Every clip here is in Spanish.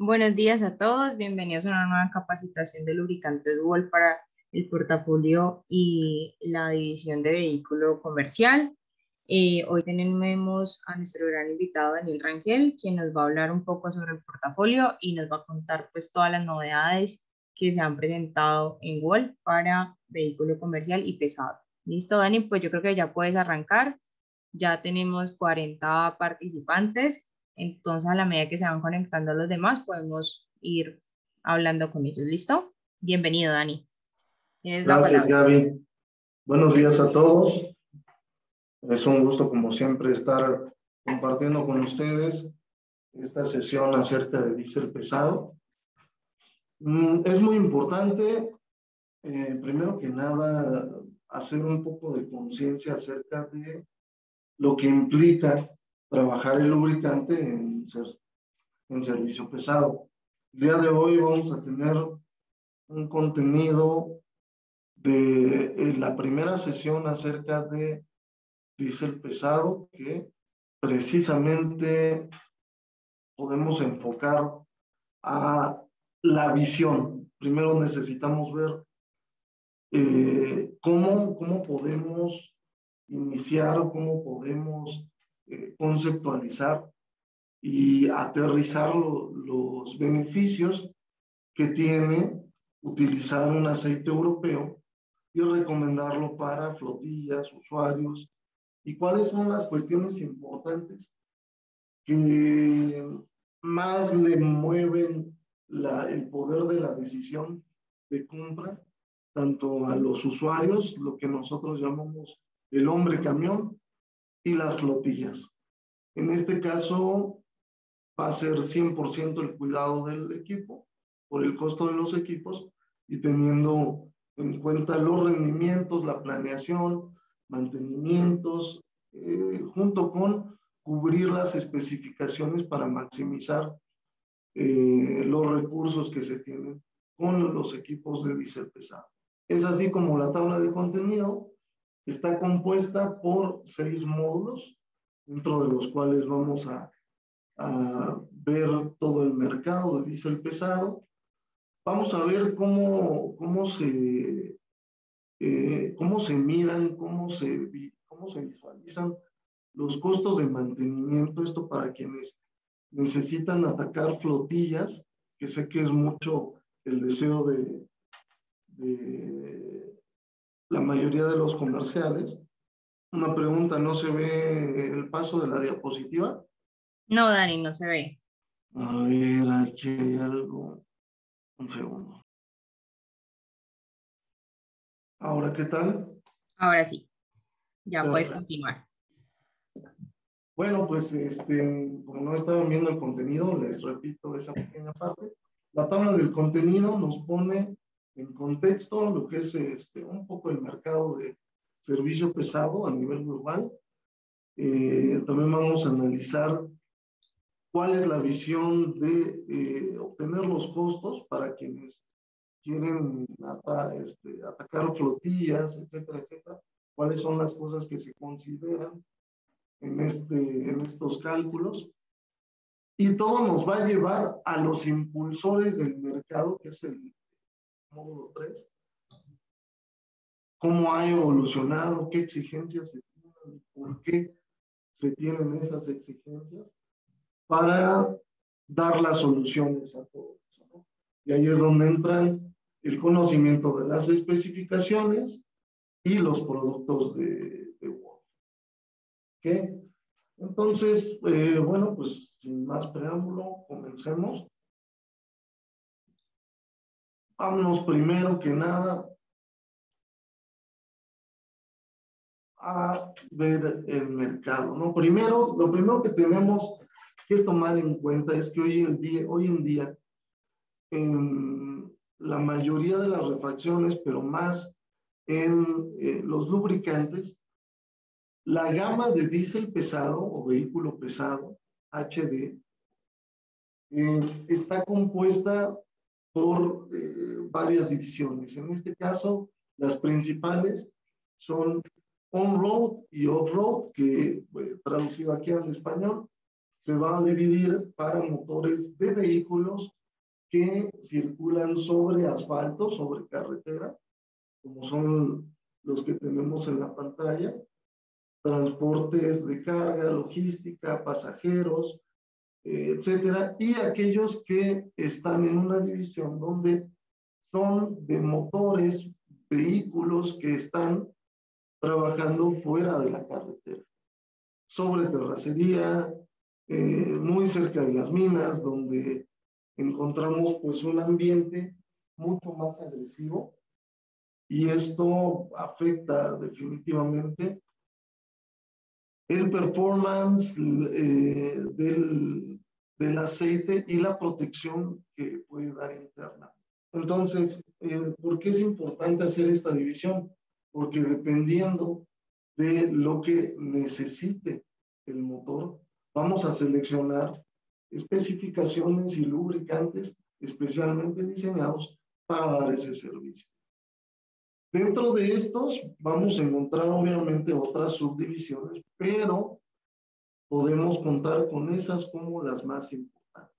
Buenos días a todos, bienvenidos a una nueva capacitación de lubricantes Wolf para el portafolio y la división de vehículo comercial. Hoy tenemos a nuestro gran invitado Daniel Rangel, quien nos va a hablar un poco sobre el portafolio y nos va a contar pues todas las novedades que se han presentado en Wolf para vehículo comercial y pesado. Listo, Dani, pues yo creo que ya puedes arrancar. Ya tenemos 40 participantes. Entonces, a la medida que se van conectando los demás, podemos ir hablando con ellos. ¿Listo? Bienvenido, Dani. Tienes la Gracias, palabra. Gaby. Buenos días a todos. Es un gusto, como siempre, estar compartiendo con ustedes esta sesión acerca de diésel pesado. Es muy importante, primero que nada, hacer un poco de conciencia acerca de lo que implica trabajar el lubricante en servicio pesado. El día de hoy vamos a tener un contenido de la primera sesión acerca de diésel pesado, que precisamente podemos enfocar a la visión. Primero necesitamos ver cómo podemos iniciar, cómo podemos conceptualizar y aterrizar los beneficios que tiene utilizar un aceite europeo y recomendarlo para flotillas, usuarios, y cuáles son las cuestiones importantes que más le mueven el poder de la decisión de compra, tanto a los usuarios, lo que nosotros llamamos el hombre camión, y las flotillas. En este caso va a ser 100% el cuidado del equipo por el costo de los equipos y teniendo en cuenta los rendimientos, la planeación, mantenimientos, junto con cubrir las especificaciones para maximizar los recursos que se tienen con los equipos de diésel pesado. Es así como la tabla de contenido está compuesta por 6 módulos, dentro de los cuales vamos a ver todo el mercado de diésel pesado. Vamos a ver cómo se miran, cómo se visualizan los costos de mantenimiento. Esto para quienes necesitan atacar flotillas, que sé que es mucho el deseo de la mayoría de los comerciales. Una pregunta, ¿no se ve el paso de la diapositiva? No, Dani, no se ve. A ver, aquí hay algo. Un segundo. ¿Ahora qué tal? Ahora sí, ya puedes Perfecto. continuar. Bueno, pues como no estaban viendo el contenido, les repito esa pequeña parte. La tabla del contenido nos pone en contexto lo que es un poco el mercado de servicio pesado a nivel global. También vamos a analizar cuál es la visión de obtener los costos para quienes quieren atacar flotillas, etcétera, etcétera. ¿Cuáles son las cosas que se consideran en estos cálculos? Y todo nos va a llevar a los impulsores del mercado, que es el módulo 3. ¿Cómo ha evolucionado? ¿Qué exigencias se tienen? ¿Por qué se tienen esas exigencias? Para dar las soluciones a todo eso, ¿no? Y ahí es donde entran el conocimiento de las especificaciones y los productos de Wolf. ¿Ok? Entonces, bueno, pues sin más preámbulo, comencemos. Vámonos primero que nada a ver el mercado, ¿no? Lo primero que tenemos que tomar en cuenta es que hoy en día, en la mayoría de las refacciones, pero más en los lubricantes, la gama de diésel pesado o vehículo pesado, HD, está compuesta por varias divisiones. En este caso, las principales son on-road y off-road, que traducido aquí al español se va a dividir para motores de vehículos que circulan sobre asfalto, sobre carretera, como son los que tenemos en la pantalla, transportes de carga, logística, pasajeros, etcétera, y aquellos que están en una división donde son de motores, vehículos que están trabajando fuera de la carretera, sobre terracería, muy cerca de las minas, donde encontramos pues un ambiente mucho más agresivo, y esto afecta definitivamente el performance del aceite y la protección que puede dar interna. Entonces, ¿por qué es importante hacer esta división? Porque dependiendo de lo que necesite el motor, vamos a seleccionar especificaciones y lubricantes especialmente diseñados para dar ese servicio. Dentro de estos vamos a encontrar obviamente otras subdivisiones, pero podemos contar con esas como las más importantes.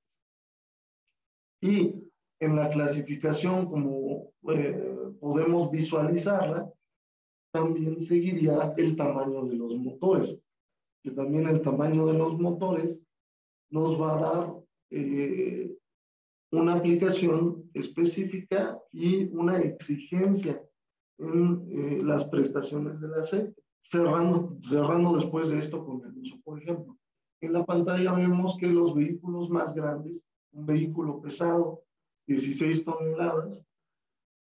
Y en la clasificación, como podemos visualizarla, también seguiría el tamaño de los motores, que también el tamaño de los motores nos va a dar una aplicación específica y una exigencia en las prestaciones del aceite. Cerrando después de esto con el uso, por ejemplo. En la pantalla vemos que los vehículos más grandes, un vehículo pesado, 16 toneladas,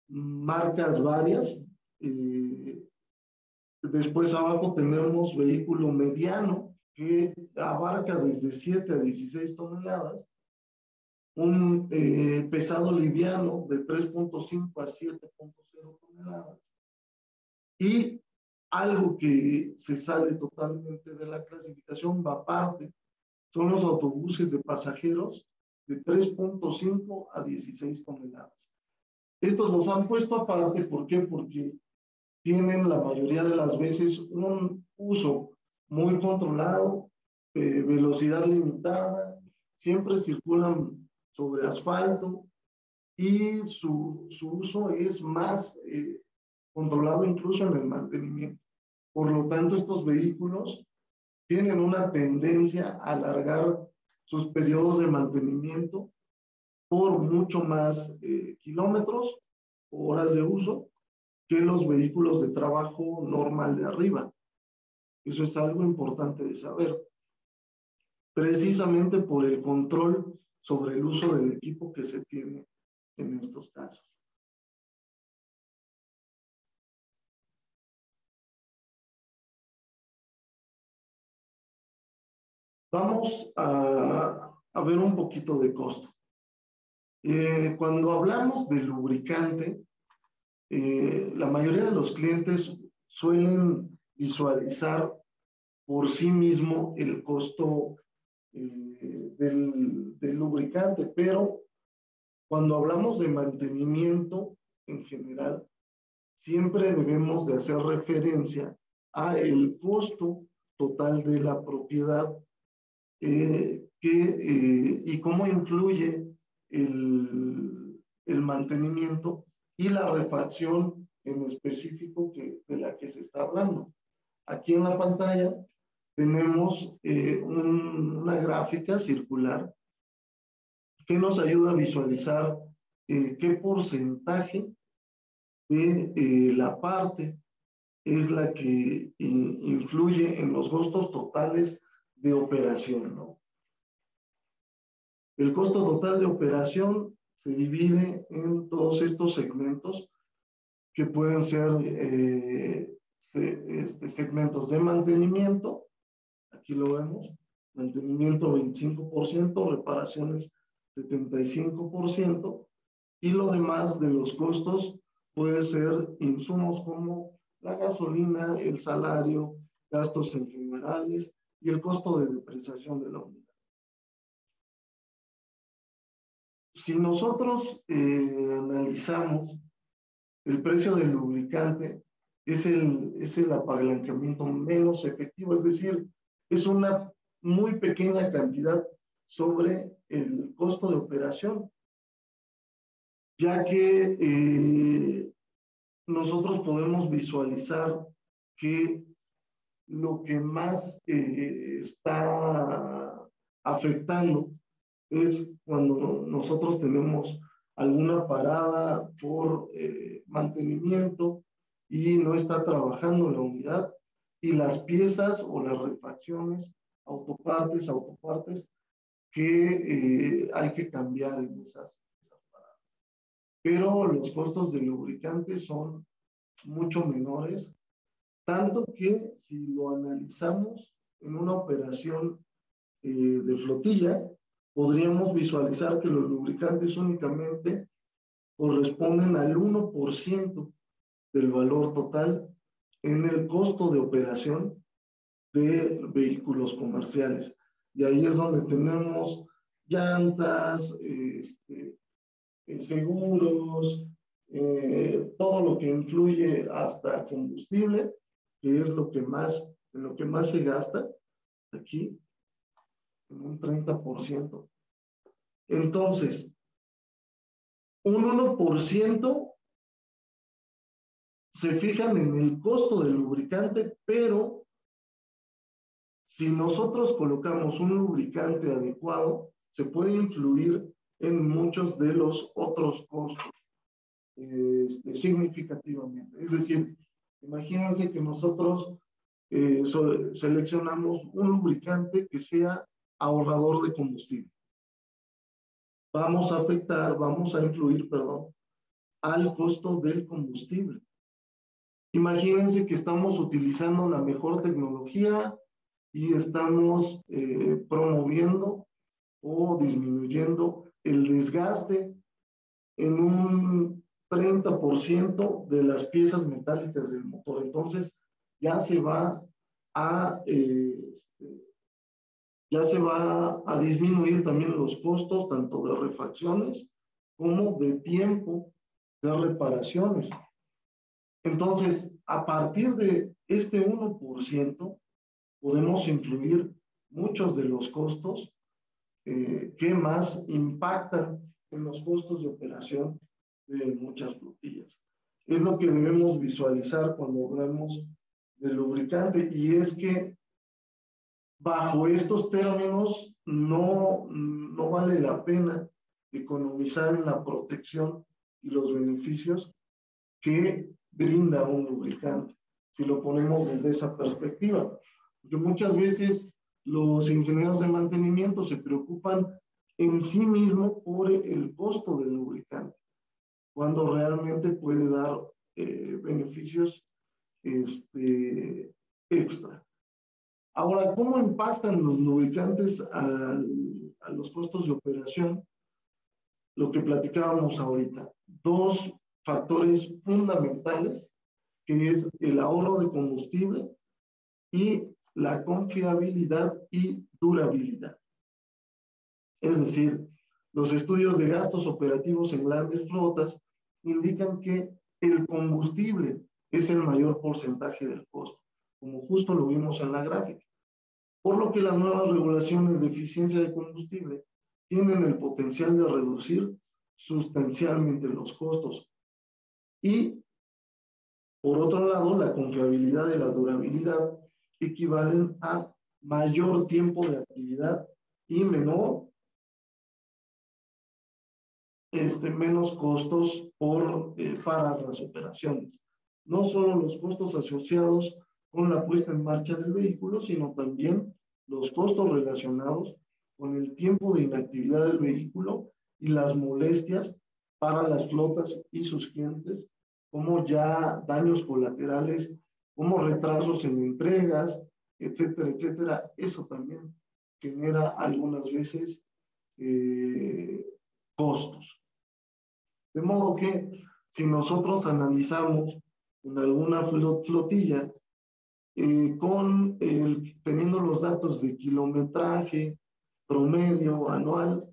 marcas varias. Después abajo tenemos vehículo mediano, que abarca desde 7 a 16 toneladas. Un pesado liviano de 3.5 a 7.0 toneladas. Y algo que se sale totalmente de la clasificación, va aparte, son los autobuses de pasajeros de 3.5 a 16 toneladas. Estos los han puesto aparte, ¿por qué? Porque tienen la mayoría de las veces un uso muy controlado, velocidad limitada, siempre circulan sobre asfalto y su uso es más controlado incluso en el mantenimiento. Por lo tanto, estos vehículos tienen una tendencia a alargar sus periodos de mantenimiento por mucho más kilómetros o horas de uso que los vehículos de trabajo normal de arriba. Eso es algo importante de saber, precisamente por el control sobre el uso del equipo que se tiene en estos casos. Vamos a ver un poquito de costo. Cuando hablamos de lubricante, la mayoría de los clientes suelen visualizar por sí mismo el costo del lubricante, pero cuando hablamos de mantenimiento en general, siempre debemos de hacer referencia a el costo total de la propiedad y cómo influye el mantenimiento y la refacción en específico de la que se está hablando. Aquí en la pantalla tenemos una gráfica circular que nos ayuda a visualizar qué porcentaje de la parte es la que influye en los costos totales de operación, ¿no? El costo total de operación se divide en todos estos segmentos que pueden ser segmentos de mantenimiento, aquí lo vemos, mantenimiento 25%, reparaciones 75%, y lo demás de los costos puede ser insumos como la gasolina, el salario, gastos en funerales y el costo de depreciación de la unidad. Si nosotros analizamos el precio del lubricante, es el apalancamiento menos efectivo, es decir, es una muy pequeña cantidad sobre el costo de operación, ya que nosotros podemos visualizar que lo que más está afectando es cuando nosotros tenemos alguna parada por mantenimiento y no está trabajando la unidad, y las piezas o las refacciones, autopartes que hay que cambiar en esas paradas. Pero los costos de lubricante son mucho menores, tanto que si lo analizamos en una operación de flotilla, podríamos visualizar que los lubricantes únicamente corresponden al 1% del valor total en el costo de operación de vehículos comerciales. Y ahí es donde tenemos llantas, seguros, todo lo que influye hasta combustible, que es en lo que más se gasta aquí, en un 30%. Entonces, un 1% se fijan en el costo del lubricante, pero si nosotros colocamos un lubricante adecuado, se puede influir en muchos de los otros costos significativamente. Es decir, imagínense que nosotros seleccionamos un lubricante que sea ahorrador de combustible. Vamos a influir, perdón, al costo del combustible. Imagínense que estamos utilizando la mejor tecnología y estamos promoviendo o disminuyendo el desgaste en un 30% de las piezas metálicas del motor. Entonces, ya se va a, disminuir también los costos tanto de refacciones como de tiempo de reparaciones. Entonces, a partir de este 1%, podemos influir muchos de los costos que más impactan en los costos de operación de muchas flotillas. Es lo que debemos visualizar cuando hablamos de lubricante, y es que bajo estos términos no vale la pena economizar en la protección y los beneficios que brinda un lubricante, si lo ponemos desde esa perspectiva. Porque muchas veces los ingenieros de mantenimiento se preocupan en sí mismo por el costo del lubricante, cuando realmente puede dar beneficios extra. Ahora, ¿cómo impactan los lubricantes a los costos de operación? Lo que platicábamos ahorita. Dos factores fundamentales, que es el ahorro de combustible y la confiabilidad y durabilidad. Es decir, los estudios de gastos operativos en grandes flotas indican que el combustible es el mayor porcentaje del costo, como justo lo vimos en la gráfica. Por lo que las nuevas regulaciones de eficiencia de combustible tienen el potencial de reducir sustancialmente los costos. Y, por otro lado, la confiabilidad y la durabilidad equivalen a mayor tiempo de actividad y menos costos para las operaciones. No solo los costos asociados con la puesta en marcha del vehículo, sino también los costos relacionados con el tiempo de inactividad del vehículo y las molestias para las flotas y sus clientes, como ya daños colaterales, como retrasos en entregas, etcétera, etcétera. Eso también genera algunas veces costos. De modo que si nosotros analizamos en alguna flotilla teniendo los datos de kilometraje promedio anual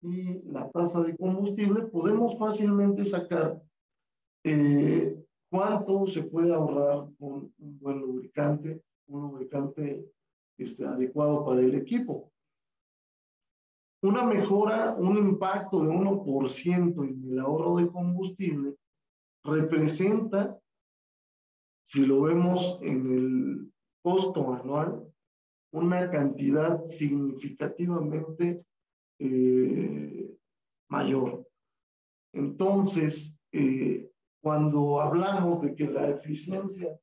y la tasa de combustible, podemos fácilmente sacar cuánto se puede ahorrar con un buen lubricante, un lubricante adecuado para el equipo. Una mejora, un impacto de 1% en el ahorro de combustible representa, si lo vemos en el costo anual, una cantidad significativamente mayor. Entonces, cuando hablamos de que la eficiencia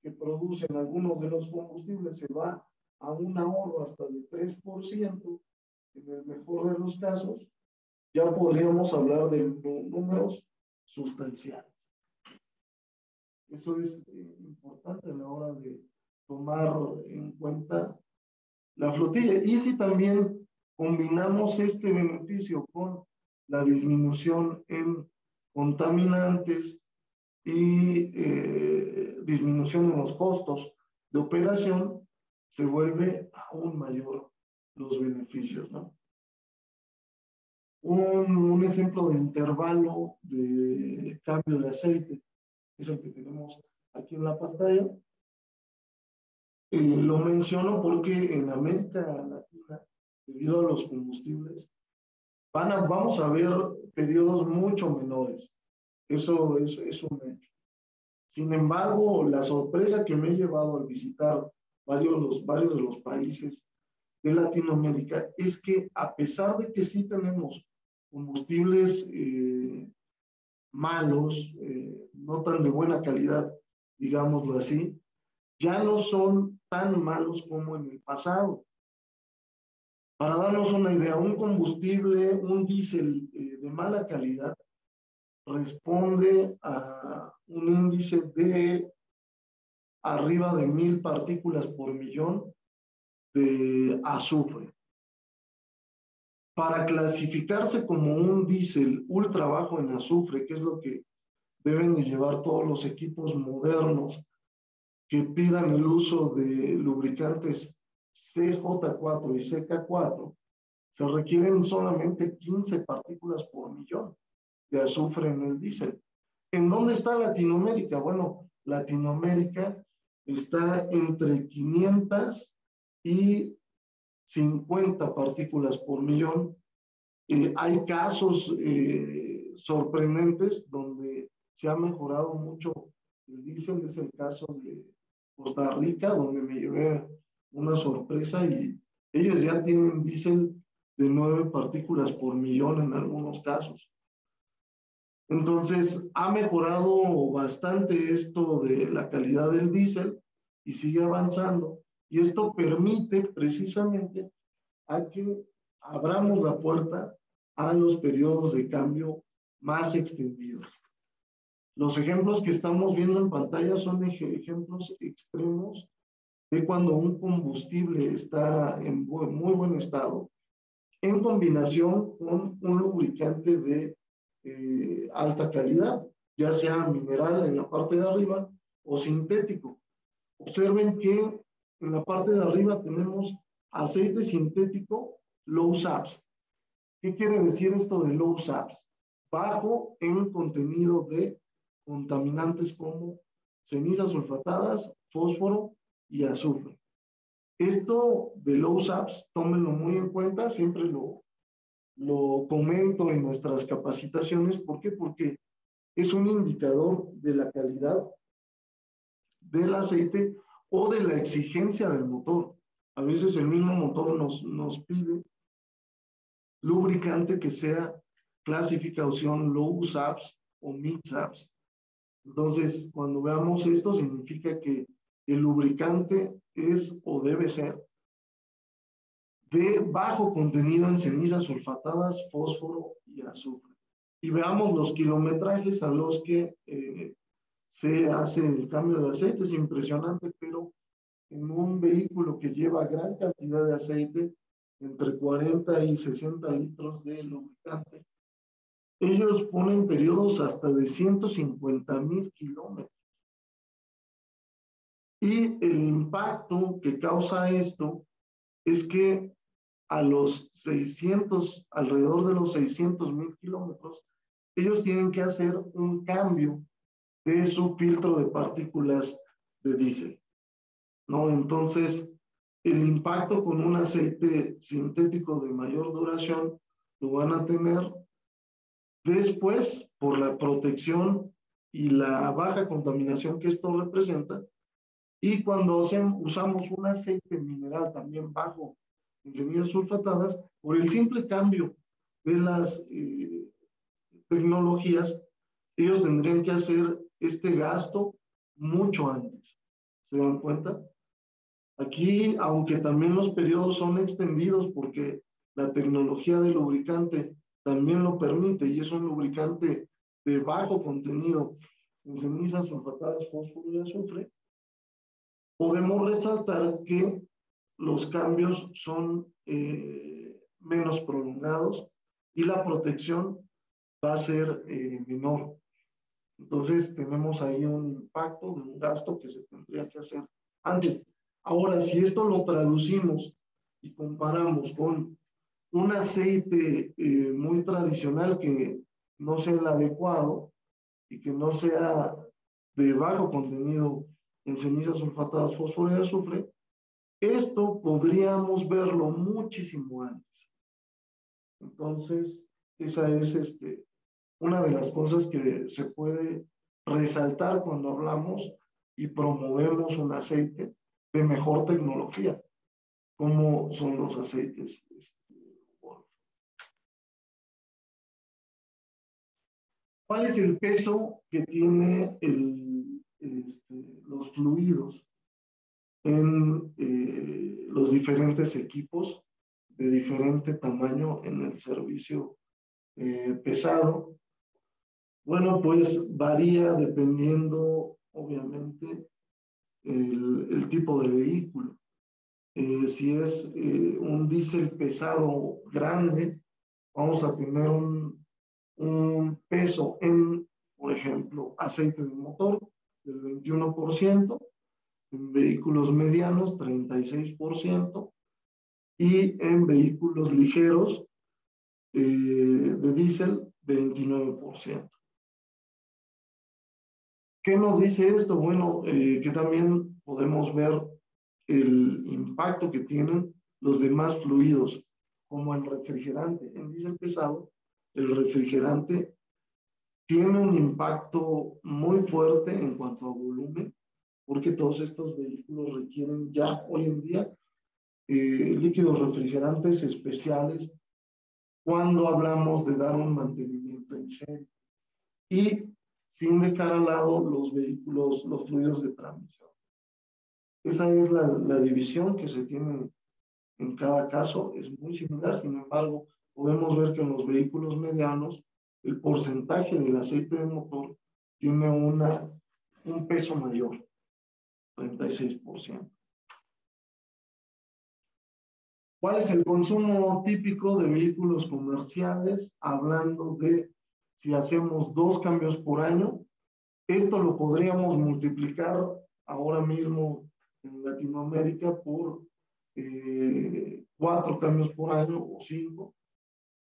que producen algunos de los combustibles se va a un ahorro hasta de 3%, en el mejor de los casos, ya podríamos hablar de números sustanciales. Eso es importante a la hora de tomar en cuenta la flotilla. Y si también combinamos este beneficio con la disminución en contaminantes y disminución en los costos de operación, se vuelve aún mayor los beneficios, ¿no? Un ejemplo de intervalo de cambio de aceite es el que tenemos aquí en la pantalla. Lo menciono porque en América Latina, debido a los combustibles, vamos a ver periodos mucho menores. Eso es un hecho. Sin embargo, la sorpresa que me he llevado al visitar varios de los países de Latinoamérica es que, a pesar de que sí tenemos combustibles malos, no tan de buena calidad, digámoslo así, ya no son tan malos como en el pasado. Para darnos una idea, un combustible, un diésel de mala calidad, responde a un índice de arriba de 1000 partículas por millón de azufre. Para clasificarse como un diésel ultra bajo en azufre, que es lo que deben de llevar todos los equipos modernos que pidan el uso de lubricantes CJ4 y CK4, se requieren solamente 15 partículas por millón de azufre en el diésel. ¿En dónde está Latinoamérica? Bueno, Latinoamérica está entre 500 y 50 partículas por millón. Hay casos sorprendentes donde se ha mejorado mucho el diésel. Es el caso de Costa Rica, donde me llevé una sorpresa y ellos ya tienen diésel de 9 partículas por millón en algunos casos. Entonces, ha mejorado bastante esto de la calidad del diésel y sigue avanzando. Y esto permite precisamente a que abramos la puerta a los periodos de cambio más extendidos. Los ejemplos que estamos viendo en pantalla son ejemplos extremos de cuando un combustible está en muy buen estado, en combinación con un lubricante de alta calidad, ya sea mineral en la parte de arriba o sintético. Observen que en la parte de arriba tenemos aceite sintético low SAPS. ¿Qué quiere decir esto de low SAPS? Bajo en contenido de contaminantes como cenizas sulfatadas, fósforo y azufre. Esto de low SAPS, tómenlo muy en cuenta, siempre lo comento en nuestras capacitaciones. ¿Por qué? Porque es un indicador de la calidad del aceite o de la exigencia del motor. A veces el mismo motor nos pide lubricante que sea clasificación low SAPS o mid SAPS. Entonces, cuando veamos esto, significa que el lubricante es o debe ser de bajo contenido en cenizas sulfatadas, fósforo y azufre. Y veamos los kilometrajes a los que se hace el cambio de aceite. Es impresionante, pero en un vehículo que lleva gran cantidad de aceite, entre 40 y 60 litros de lubricante, ellos ponen periodos hasta de 150,000 kilómetros. Y el impacto que causa esto es que a los 600, alrededor de los 600,000 kilómetros, ellos tienen que hacer un cambio de su filtro de partículas de diésel, ¿no? Entonces, El impacto con un aceite sintético de mayor duración lo van a tener después por la protección y la baja contaminación que esto representa. Y cuando usamos un aceite mineral también bajo en semillas sulfatadas, por el simple cambio de las tecnologías, ellos tendrían que hacer este gasto mucho antes. ¿Se dan cuenta? Aquí, aunque también los periodos son extendidos porque la tecnología del lubricante también lo permite y es un lubricante de bajo contenido en cenizas sulfatadas, fósforo y azufre, podemos resaltar que los cambios son menos prolongados y la protección va a ser menor. Entonces tenemos ahí un impacto de un gasto que se tendría que hacer antes. Ahora, si esto lo traducimos y comparamos con un aceite muy tradicional que no sea el adecuado y que no sea de bajo contenido en semillas sulfatadas, fósforo y azufre, esto podríamos verlo muchísimo antes. Entonces, esa es una de las cosas que se puede resaltar cuando hablamos y promovemos un aceite de mejor tecnología, como son los aceites. ¿Cuál es el peso que tiene los fluidos en los diferentes equipos de diferente tamaño en el servicio pesado? Bueno, pues varía dependiendo, obviamente, el tipo de vehículo. Si es un diésel pesado grande, vamos a tener un peso en, por ejemplo, aceite de motor del 21%, en vehículos medianos 36% y en vehículos ligeros de diésel 29%. ¿Qué nos dice esto? Bueno, que también podemos ver el impacto que tienen los demás fluidos, como el refrigerante. En diésel pesado, el refrigerante tiene un impacto muy fuerte en cuanto a volumen, porque todos estos vehículos requieren ya hoy en día líquidos refrigerantes especiales cuando hablamos de dar un mantenimiento en serie. Y sin dejar al lado los vehículos, los fluidos de transmisión. Esa es la división que se tiene en cada caso, es muy similar, sin embargo, podemos ver que en los vehículos medianos el porcentaje del aceite de motor tiene un peso mayor, 36%. ¿Cuál es el consumo típico de vehículos comerciales? Hablando de si hacemos 2 cambios por año, esto lo podríamos multiplicar ahora mismo en Latinoamérica por 4 cambios por año o 5,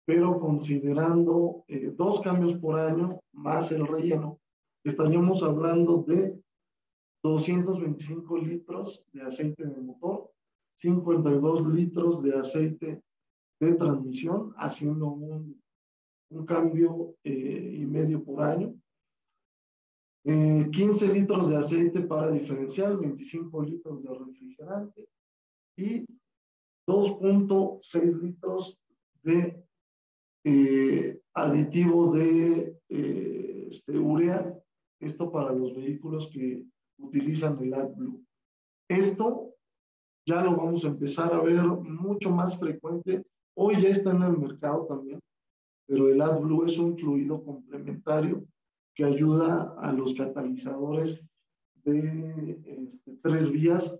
pero considerando 2 cambios por año más el relleno, estaríamos hablando de 225 litros de aceite de motor, 52 litros de aceite de transmisión, haciendo un cambio y medio por año. 15 litros de aceite para diferencial, 25 litros de refrigerante y 2.6 litros de aditivo de urea, esto para los vehículos que utilizan el AdBlue. Esto ya lo vamos a empezar a ver mucho más frecuente. Hoy ya está en el mercado también, pero el AdBlue es un fluido complementario que ayuda a los catalizadores de 3 vías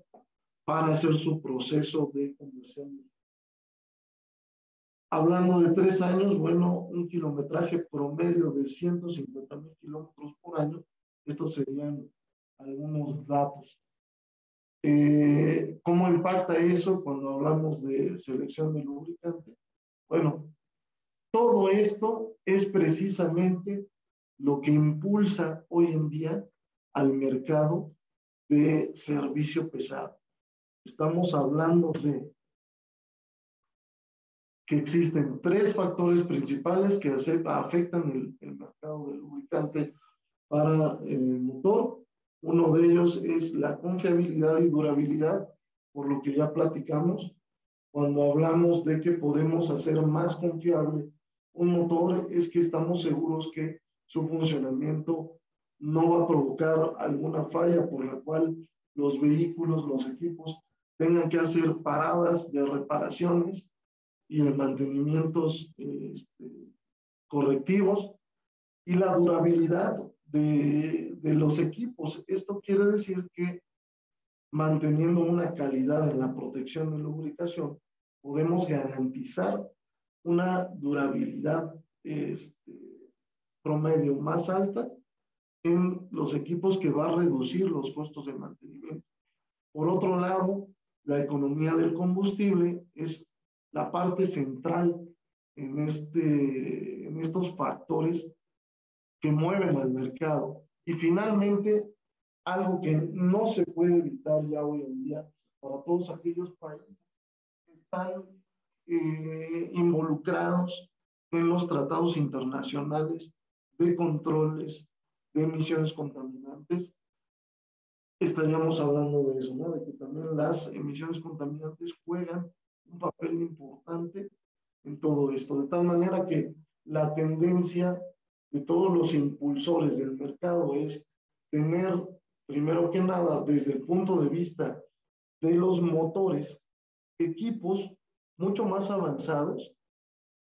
para hacer su proceso de conversión. Hablando de 3 años, bueno, un kilometraje promedio de 150,000 kilómetros por año. Estos serían algunos datos. ¿Cómo impacta eso cuando hablamos de selección de lubricante? Bueno, todo esto es precisamente lo que impulsa hoy en día al mercado de servicio pesado. estamos hablando de que existen tres factores principales que afectan el mercado del lubricante para el motor. Uno de ellos es la confiabilidad y durabilidad, por lo que ya platicamos. Cuando hablamos de que podemos hacer más confiable un motor, es que estamos seguros que su funcionamiento no va a provocar alguna falla por la cual los vehículos, los equipos tengan que hacer paradas de reparaciones y de mantenimientos correctivos, y la durabilidad de los equipos. Esto quiere decir que manteniendo una calidad en la protección y lubricación, podemos garantizar una durabilidad promedio más alta en los equipos, que va a reducir los costos de mantenimiento. Por otro lado, la economía del combustible es la parte central en estos factores que mueven al mercado. Y finalmente, algo que no se puede evitar ya hoy en día para todos aquellos países que están involucrados en los tratados internacionales de controles de emisiones contaminantes. Estaríamos hablando de eso, ¿no? De que también las emisiones contaminantes juegan un papel importante en todo esto, de tal manera que la tendencia de todos los impulsores del mercado es tener, primero que nada, desde el punto de vista de los motores, equipos mucho más avanzados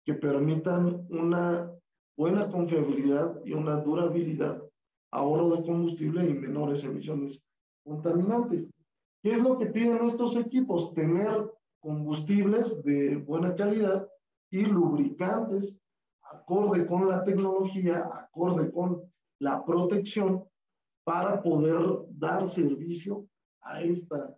que permitan una buena confiabilidad y una durabilidad, ahorro de combustible y menores emisiones contaminantes. ¿Qué es lo que piden estos equipos? Tener combustibles de buena calidad y lubricantes acorde con la tecnología, acorde con la protección, para poder dar servicio a esta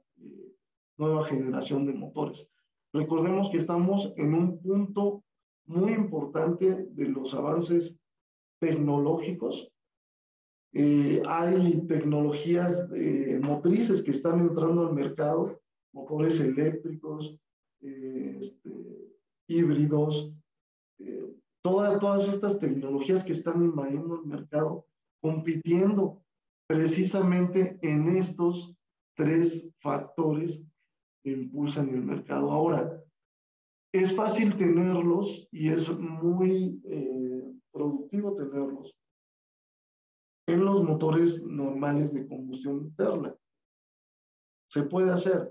nueva generación de motores. Recordemos que estamos en un punto muy importante de los avances tecnológicos. Hay tecnologías motrices que están entrando al mercado, motores eléctricos, híbridos, todas estas tecnologías que están invadiendo el mercado, compitiendo precisamente en estos tres factores que impulsan el mercado. Ahora, es fácil tenerlos y es muy productivo tenerlos en los motores normales de combustión interna. Se puede hacer.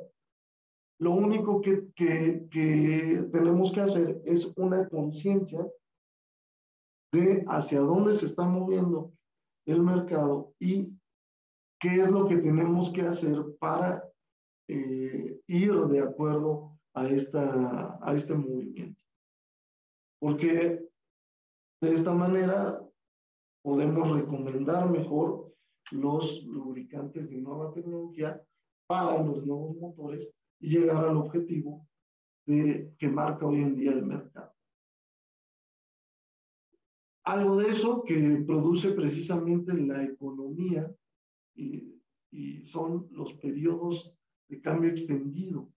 Lo único que tenemos que hacer es una conciencia de hacia dónde se está moviendo el mercado y qué es lo que tenemos que hacer para ir de acuerdo a este movimiento. Porque de esta manera podemos recomendar mejor los lubricantes de nueva tecnología para los nuevos motores y llegar al objetivo que marca hoy en día el mercado. Algo de eso que produce precisamente la economía y son los periodos de cambio extendido,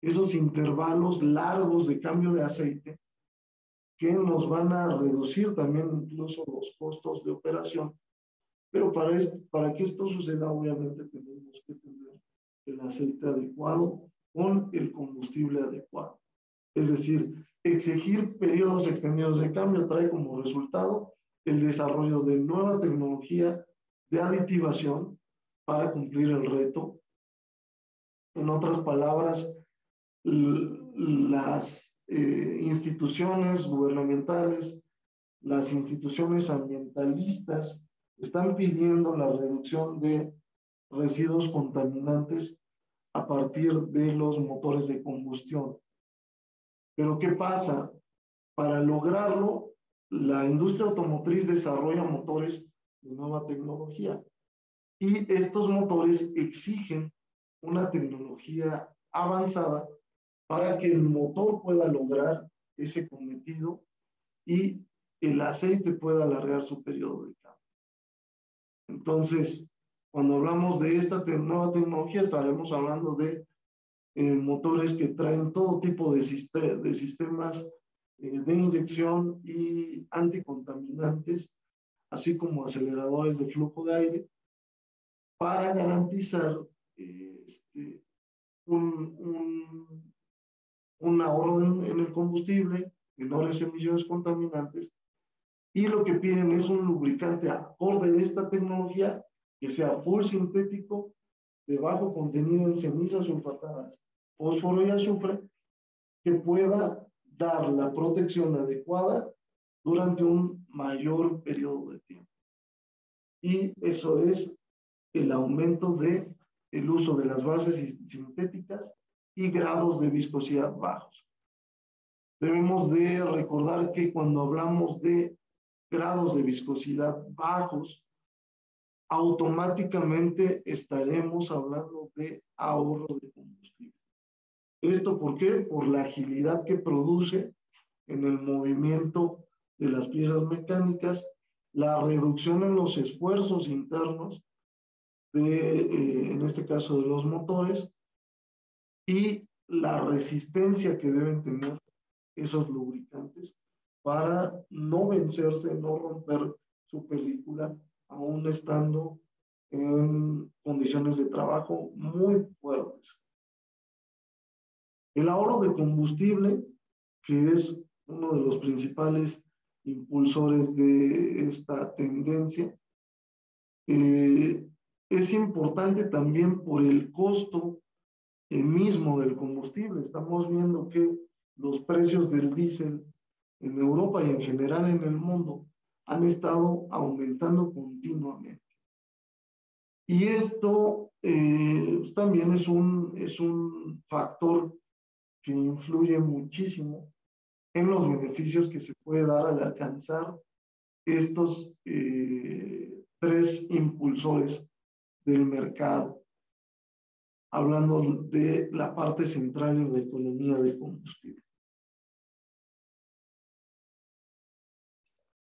esos intervalos largos de cambio de aceite que nos van a reducir también incluso los costos de operación. Pero para que esto suceda, obviamente tenemos que tener el aceite adecuado con el combustible adecuado. Es decir, exigir periodos extendidos de cambio trae como resultado el desarrollo de nueva tecnología de aditivación para cumplir el reto. En otras palabras, las instituciones gubernamentales, las instituciones ambientalistas están pidiendo la reducción de residuos contaminantes a partir de los motores de combustión. Pero ¿qué pasa? Para lograrlo, la industria automotriz desarrolla motores de nueva tecnología y estos motores exigen una tecnología avanzada para que el motor pueda lograr ese cometido y el aceite pueda alargar su periodo de cambio. Entonces, cuando hablamos de esta nueva tecnología, estaremos hablando de motores que traen todo tipo de sistemas de inyección y anticontaminantes, así como aceleradores de flujo de aire, para garantizar un, un, un ahorro en el combustible, menores emisiones contaminantes, y lo que piden es un lubricante acorde de esta tecnología que sea full sintético, de bajo contenido en cenizas sulfatadas, fósforo y azufre, que pueda dar la protección adecuada durante un mayor periodo de tiempo. Y eso es el aumento de el uso de las bases sintéticas y grados de viscosidad bajos. Debemos de recordar que cuando hablamos de grados de viscosidad bajos, automáticamente estaremos hablando de ahorro de combustible. ¿Esto por qué? Por la agilidad que produce en el movimiento de las piezas mecánicas, la reducción en los esfuerzos internos en este caso de los motores, y la resistencia que deben tener esos lubricantes para no vencerse, no romper su película, aún estando en condiciones de trabajo muy fuertes. El ahorro de combustible, que es uno de los principales impulsores de esta tendencia, es importante también por el costo mismo del combustible. Estamos viendo que los precios del diésel en Europa y en general en el mundo han estado aumentando continuamente. Y esto también es un factor que influye muchísimo en los beneficios que se puede dar al alcanzar estos tres impulsores del mercado, hablando de la parte central en la economía de combustible.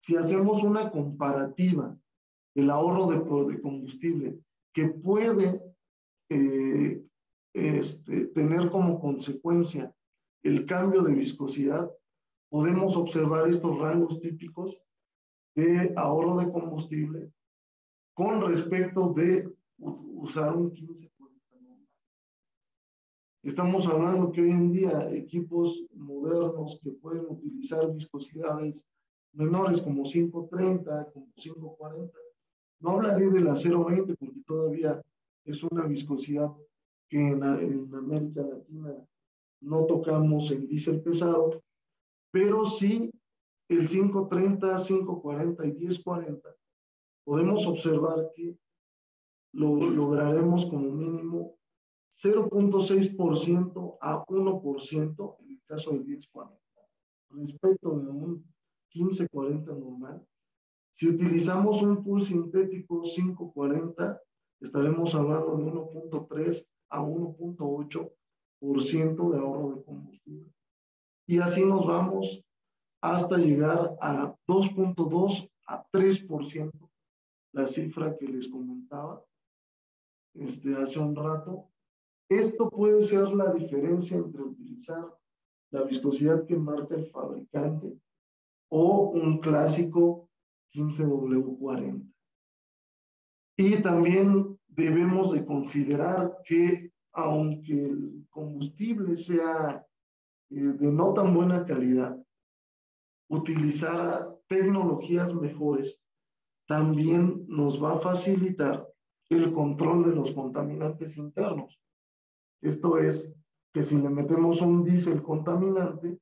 Si hacemos una comparativa del ahorro de combustible que puede tener como consecuencia el cambio de viscosidad, podemos observar estos rangos típicos de ahorro de combustible con respecto de usar un 15%. Estamos hablando que hoy en día equipos modernos que pueden utilizar viscosidades menores como 530, como 540, no hablaré de la 020 porque todavía es una viscosidad que en América Latina no tocamos en diésel pesado, pero sí el 530, 540 y 1040 podemos observar que lograremos como mínimo 0.6% a 1% en el caso del 1040 respecto de un 1540 normal. Si utilizamos un pool sintético 540, estaremos hablando de 1.3 a 1.8% de ahorro de combustible. Y así nos vamos hasta llegar a 2.2 a 3%, la cifra que les comentaba hace un rato. Esto puede ser la diferencia entre utilizar la viscosidad que marca el fabricante o un clásico 15W40. Y también debemos de considerar que aunque el combustible sea de no tan buena calidad, utilizar tecnologías mejores también nos va a facilitar el control de los contaminantes internos. Esto es que si le metemos un diésel contaminante,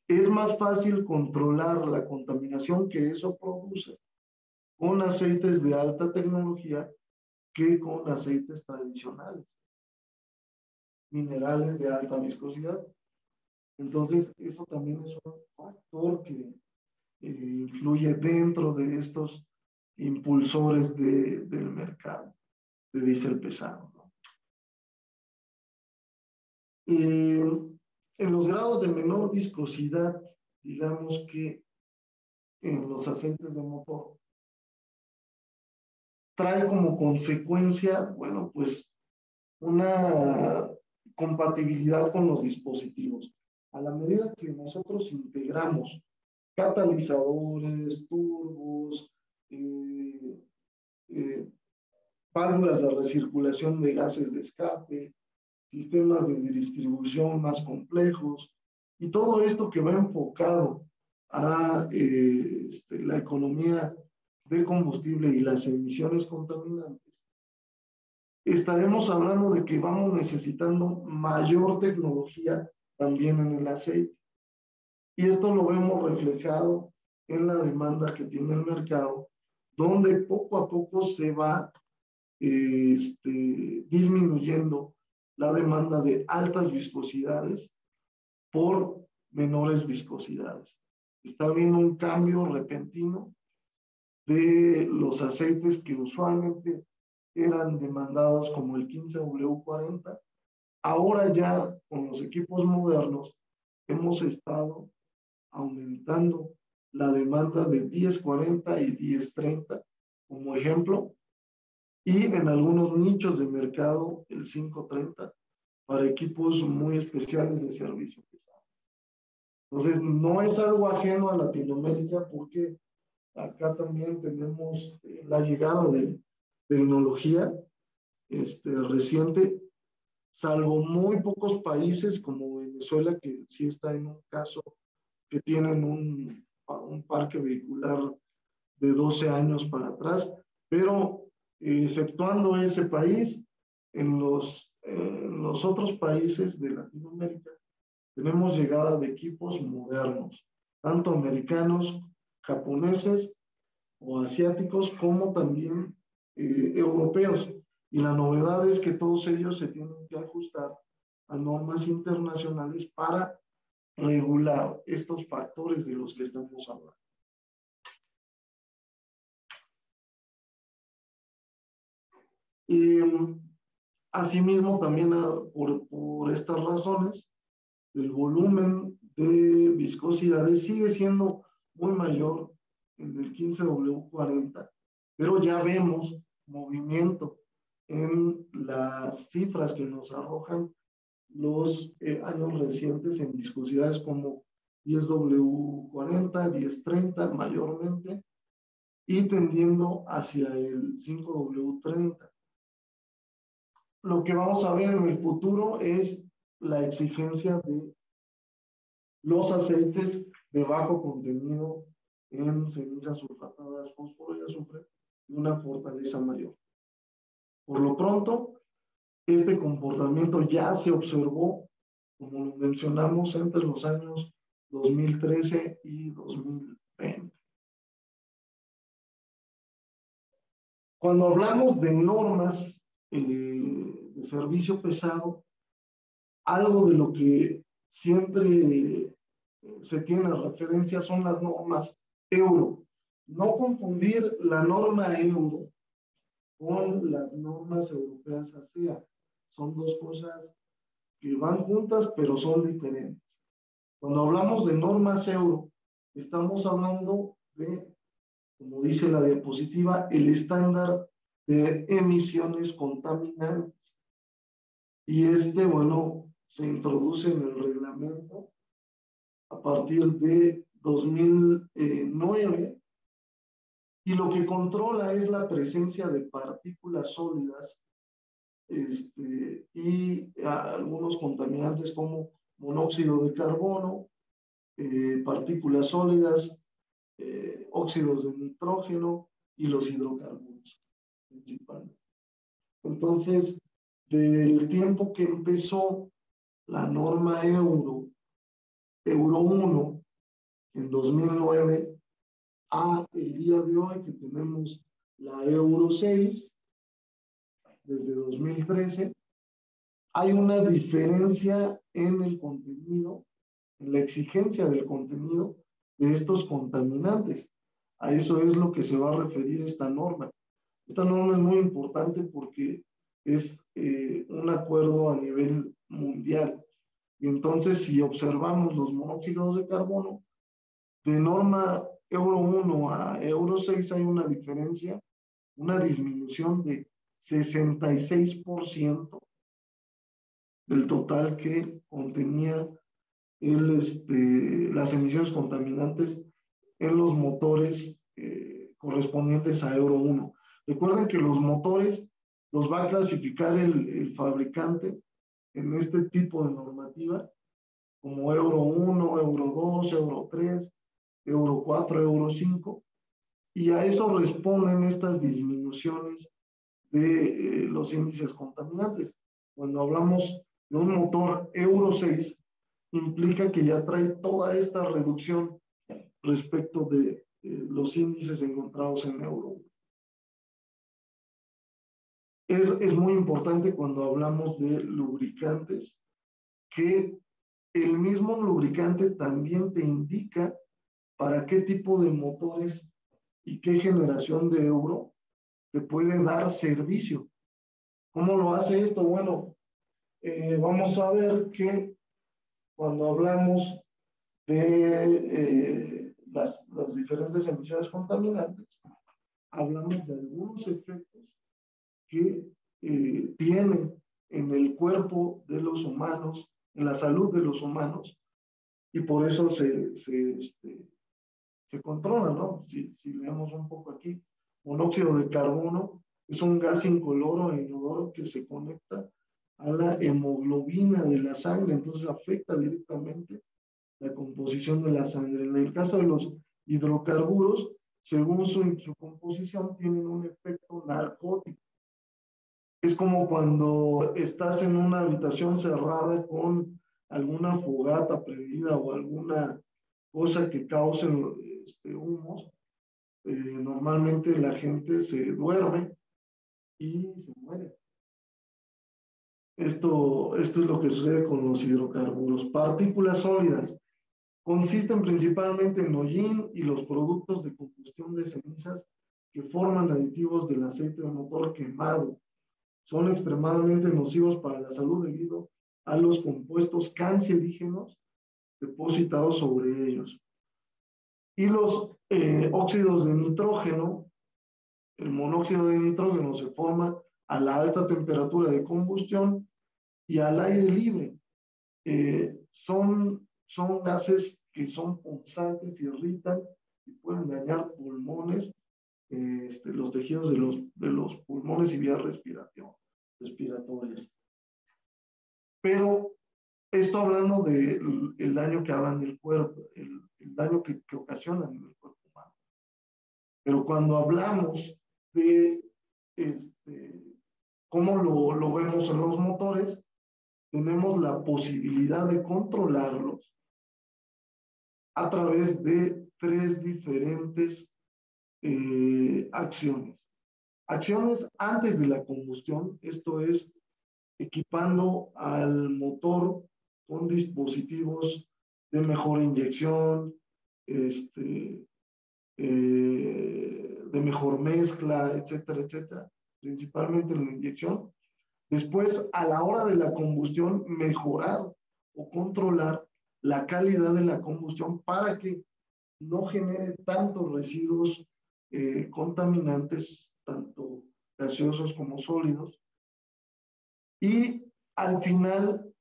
es más fácil controlar la contaminación que eso produce con aceites de alta tecnología que con aceites tradicionales, minerales de alta viscosidad. Entonces, eso también es un factor que influye dentro de estos impulsores del mercado de diésel pesado, ¿no? En los grados de menor viscosidad, digamos que en los aceites de motor, trae como consecuencia, bueno, pues una compatibilidad con los dispositivos. A la medida que nosotros integramos catalizadores, turbos, eh, válvulas de recirculación de gases de escape, sistemas de distribución más complejos, y todo esto que va enfocado a la economía de combustible y las emisiones contaminantes, estaremos hablando de que vamos necesitando mayor tecnología también en el aceite. Y esto lo vemos reflejado en la demanda que tiene el mercado, donde poco a poco se va disminuyendo la demanda de altas viscosidades por menores viscosidades. Está habiendo un cambio repentino de los aceites que usualmente eran demandados como el 15W40. Ahora ya con los equipos modernos hemos estado aumentando la demanda de 1040 y 1030 como ejemplo, y en algunos nichos de mercado el 530 para equipos muy especiales de servicio pesado. Entonces, no es algo ajeno a Latinoamérica porque acá también tenemos la llegada de tecnología reciente, salvo muy pocos países como Venezuela, que sí está en un caso que tienen un parque vehicular de 12 años para atrás, pero exceptuando ese país, en los otros países de Latinoamérica tenemos llegada de equipos modernos, tanto americanos, japoneses o asiáticos, como también europeos. Y la novedad es que todos ellos se tienen que ajustar a normas internacionales para regular estos factores de los que estamos hablando. Y asimismo, también por estas razones, el volumen de viscosidades sigue siendo muy mayor en el 15W40, pero ya vemos movimiento en las cifras que nos arrojan los años recientes en viscosidades como 10W40, 1030 mayormente, y tendiendo hacia el 5W30. Lo que vamos a ver en el futuro es la exigencia de los aceites de bajo contenido en cenizas sulfatadas, fósforo y azufre, y una fortaleza mayor. Por lo pronto, este comportamiento ya se observó, como lo mencionamos, entre los años 2013 y 2020. Cuando hablamos de normas de servicio pesado, algo de lo que siempre se tiene referencia son las normas euro. No confundir la norma euro con las normas europeas ASEA. Son dos cosas que van juntas, pero son diferentes. Cuando hablamos de normas euro, estamos hablando de, como dice la diapositiva, el estándar de emisiones contaminantes. Y bueno, se introduce en el reglamento a partir de 2009, y lo que controla es la presencia de partículas sólidas y algunos contaminantes como monóxido de carbono, partículas sólidas, óxidos de nitrógeno y los hidrocarburos principalmente. Entonces, del tiempo que empezó la norma Euro 1 en 2009 a el día de hoy que tenemos la Euro 6 desde 2013, hay una diferencia en el contenido, en la exigencia del contenido de estos contaminantes. A eso es lo que se va a referir esta norma. Esta norma es muy importante porque es un acuerdo a nivel mundial. Y entonces, si observamos los monóxidos de carbono, de norma Euro 1 a Euro 6 hay una diferencia, una disminución de 66% del total que contenía las emisiones contaminantes en los motores correspondientes a Euro 1. Recuerden que los motores los va a clasificar el fabricante en este tipo de normativa como Euro 1, Euro 2, Euro 3, Euro 4, Euro 5, y a eso responden estas disminuciones de los índices contaminantes. Cuando hablamos de un motor Euro 6, implica que ya trae toda esta reducción respecto de los índices encontrados en Euro 1. Es muy importante cuando hablamos de lubricantes que el mismo lubricante también te indica para qué tipo de motores y qué generación de Euro te puede dar servicio. ¿Cómo lo hace esto? Bueno, vamos a ver que cuando hablamos de las diferentes emisiones contaminantes, hablamos de algunos efectos que tienen en el cuerpo de los humanos, en la salud de los humanos, y por eso se controla, ¿no? Si leemos un poco aquí, monóxido de carbono es un gas incoloro e inodoro que se conecta a la hemoglobina de la sangre, entonces afecta directamente la composición de la sangre. En el caso de los hidrocarburos, según su composición, tienen un efecto narcótico. Es como cuando estás en una habitación cerrada con alguna fogata prendida o alguna cosa que cause humos. Normalmente la gente se duerme y se muere. Esto es lo que sucede con los hidrocarburos. Partículas sólidas consisten principalmente en hollín y los productos de combustión de cenizas que forman aditivos del aceite de motor quemado. Son extremadamente nocivos para la salud debido a los compuestos cancerígenos depositados sobre ellos. Y los óxidos de nitrógeno, el monóxido de nitrógeno se forma a la alta temperatura de combustión y al aire libre. Son gases que son punzantes, irritan y pueden dañar pulmones, los tejidos de los pulmones y vías respiratorias. Pero esto hablando del daño que hagan del cuerpo, el daño que ocasionan en el cuerpo humano. Pero cuando hablamos de cómo lo vemos en los motores, tenemos la posibilidad de controlarlos a través de tres diferentes acciones. Acciones antes de la combustión, esto es equipando al motor con dispositivos de mejor inyección, de mejor mezcla, etcétera, etcétera, principalmente en la inyección. Después, a la hora de la combustión, mejorar o controlar la calidad de la combustión para que no genere tantos residuos contaminantes, tanto gaseosos como sólidos. Y al final,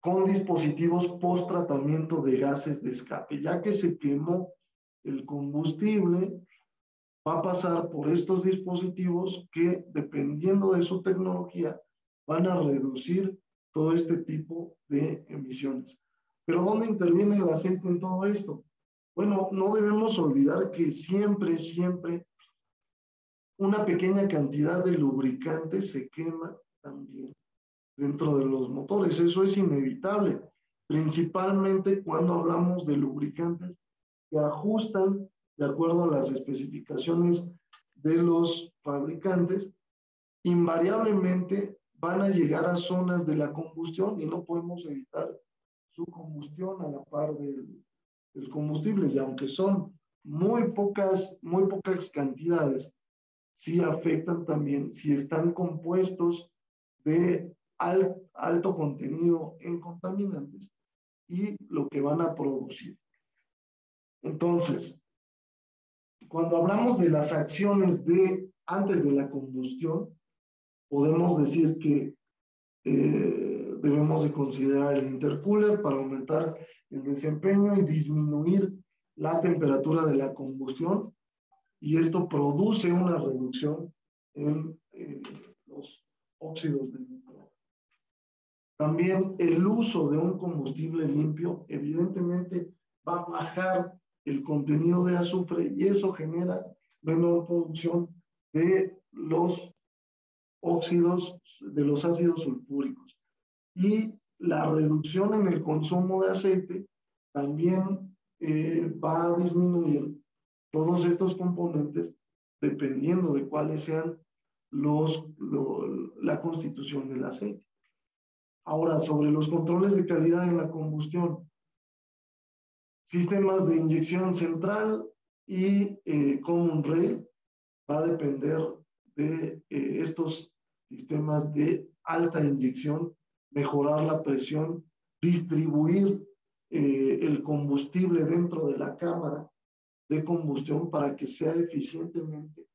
con dispositivos post tratamiento de gases de escape, ya que se quemó el combustible, va a pasar por estos dispositivos que, dependiendo de su tecnología, van a reducir todo este tipo de emisiones. Pero ¿dónde interviene el aceite en todo esto? Bueno, no debemos olvidar que siempre una pequeña cantidad de lubricante se quema también dentro de los motores. Eso es inevitable, principalmente cuando hablamos de lubricantes que ajustan de acuerdo a las especificaciones de los fabricantes. Invariablemente van a llegar a zonas de la combustión y no podemos evitar su combustión a la par del combustible, y aunque son muy pocas cantidades, sí afectan también si están compuestos de alto contenido en contaminantes y lo que van a producir. Entonces, cuando hablamos de las acciones antes de la combustión, podemos decir que debemos de considerar el intercooler para aumentar el desempeño y disminuir la temperatura de la combustión, y esto produce una reducción en los óxidos de nitrógeno. También el uso de un combustible limpio evidentemente va a bajar el contenido de azufre y eso genera menor producción de los óxidos, de los ácidos sulfúricos. Y la reducción en el consumo de aceite también va a disminuir todos estos componentes dependiendo de cuáles sean la constitución del aceite. Ahora, sobre los controles de calidad en la combustión, sistemas de inyección central y common rail va a depender de estos sistemas de alta inyección, mejorar la presión, distribuir el combustible dentro de la cámara de combustión para que sea eficientemente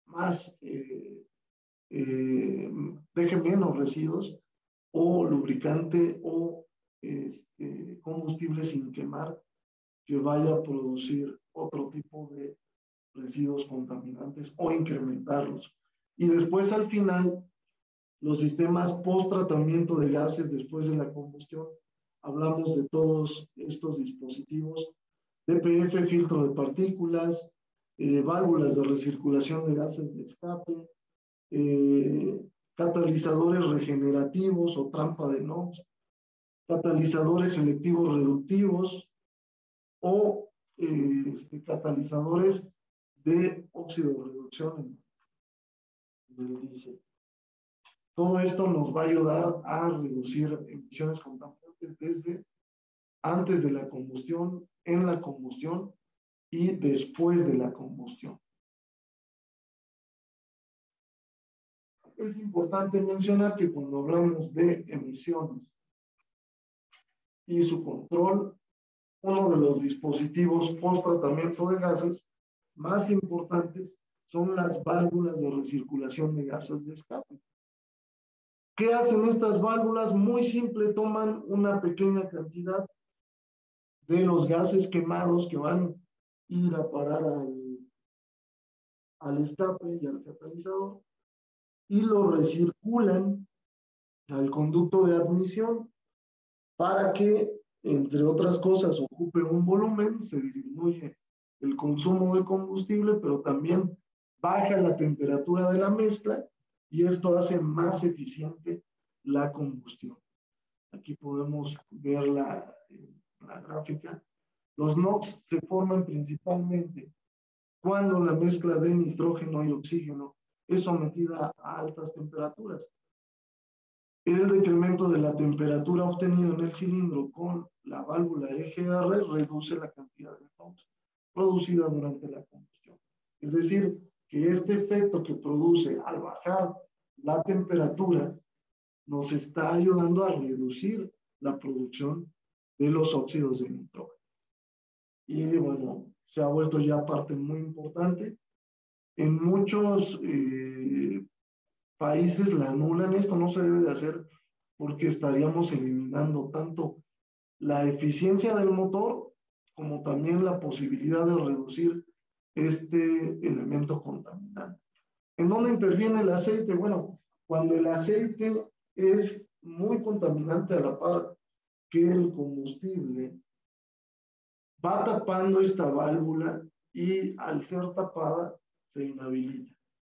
más, deje menos residuos o lubricante o combustible sin quemar que vaya a producir otro tipo de residuos contaminantes o incrementarlos. Y después al final, los sistemas post-tratamiento de gases después de la combustión, hablamos de todos estos dispositivos, DPF, filtro de partículas, válvulas de recirculación de gases de escape, catalizadores regenerativos o trampa de NOx, catalizadores selectivos reductivos o catalizadores de óxido de reducción del diésel. Todo esto nos va a ayudar a reducir emisiones contaminantes desde antes de la combustión, en la combustión y después de la combustión. Es importante mencionar que cuando hablamos de emisiones y su control, uno de los dispositivos post-tratamiento de gases más importantes son las válvulas de recirculación de gases de escape. ¿Qué hacen estas válvulas? Muy simple, toman una pequeña cantidad de los gases quemados que van a ir a parar al escape y al catalizador y lo recirculan al conducto de admisión para que, entre otras cosas, ocupe un volumen, se disminuye el consumo de combustible, pero también baja la temperatura de la mezcla y esto hace más eficiente la combustión. Aquí podemos ver la gráfica. Los NOx se forman principalmente cuando la mezcla de nitrógeno y oxígeno es sometida a altas temperaturas. El decremento de la temperatura obtenido en el cilindro con la válvula EGR reduce la cantidad de NOx producida durante la combustión. Es decir, que este efecto que produce al bajar la temperatura nos está ayudando a reducir la producción de los óxidos de nitrógeno. Y bueno, se ha vuelto ya parte muy importante. En muchos países la anulan. Esto no se debe de hacer porque estaríamos eliminando tanto la eficiencia del motor como también la posibilidad de reducir este elemento contaminante. ¿En dónde interviene el aceite? Bueno, cuando el aceite es muy contaminante a la par que el combustible, va tapando esta válvula y al ser tapada se inhabilita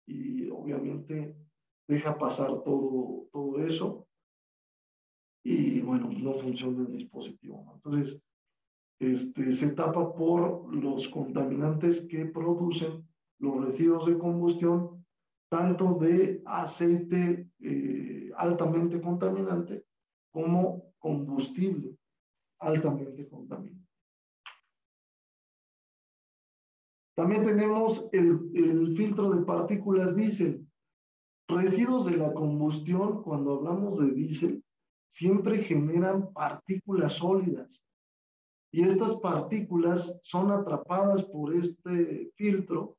y obviamente deja pasar todo eso y bueno, no funciona el dispositivo. Entonces, se tapa por los contaminantes que producen los residuos de combustión, tanto de aceite altamente contaminante como combustible altamente contaminante. También tenemos el filtro de partículas diésel. Residuos de la combustión, cuando hablamos de diésel, siempre generan partículas sólidas. Y estas partículas son atrapadas por este filtro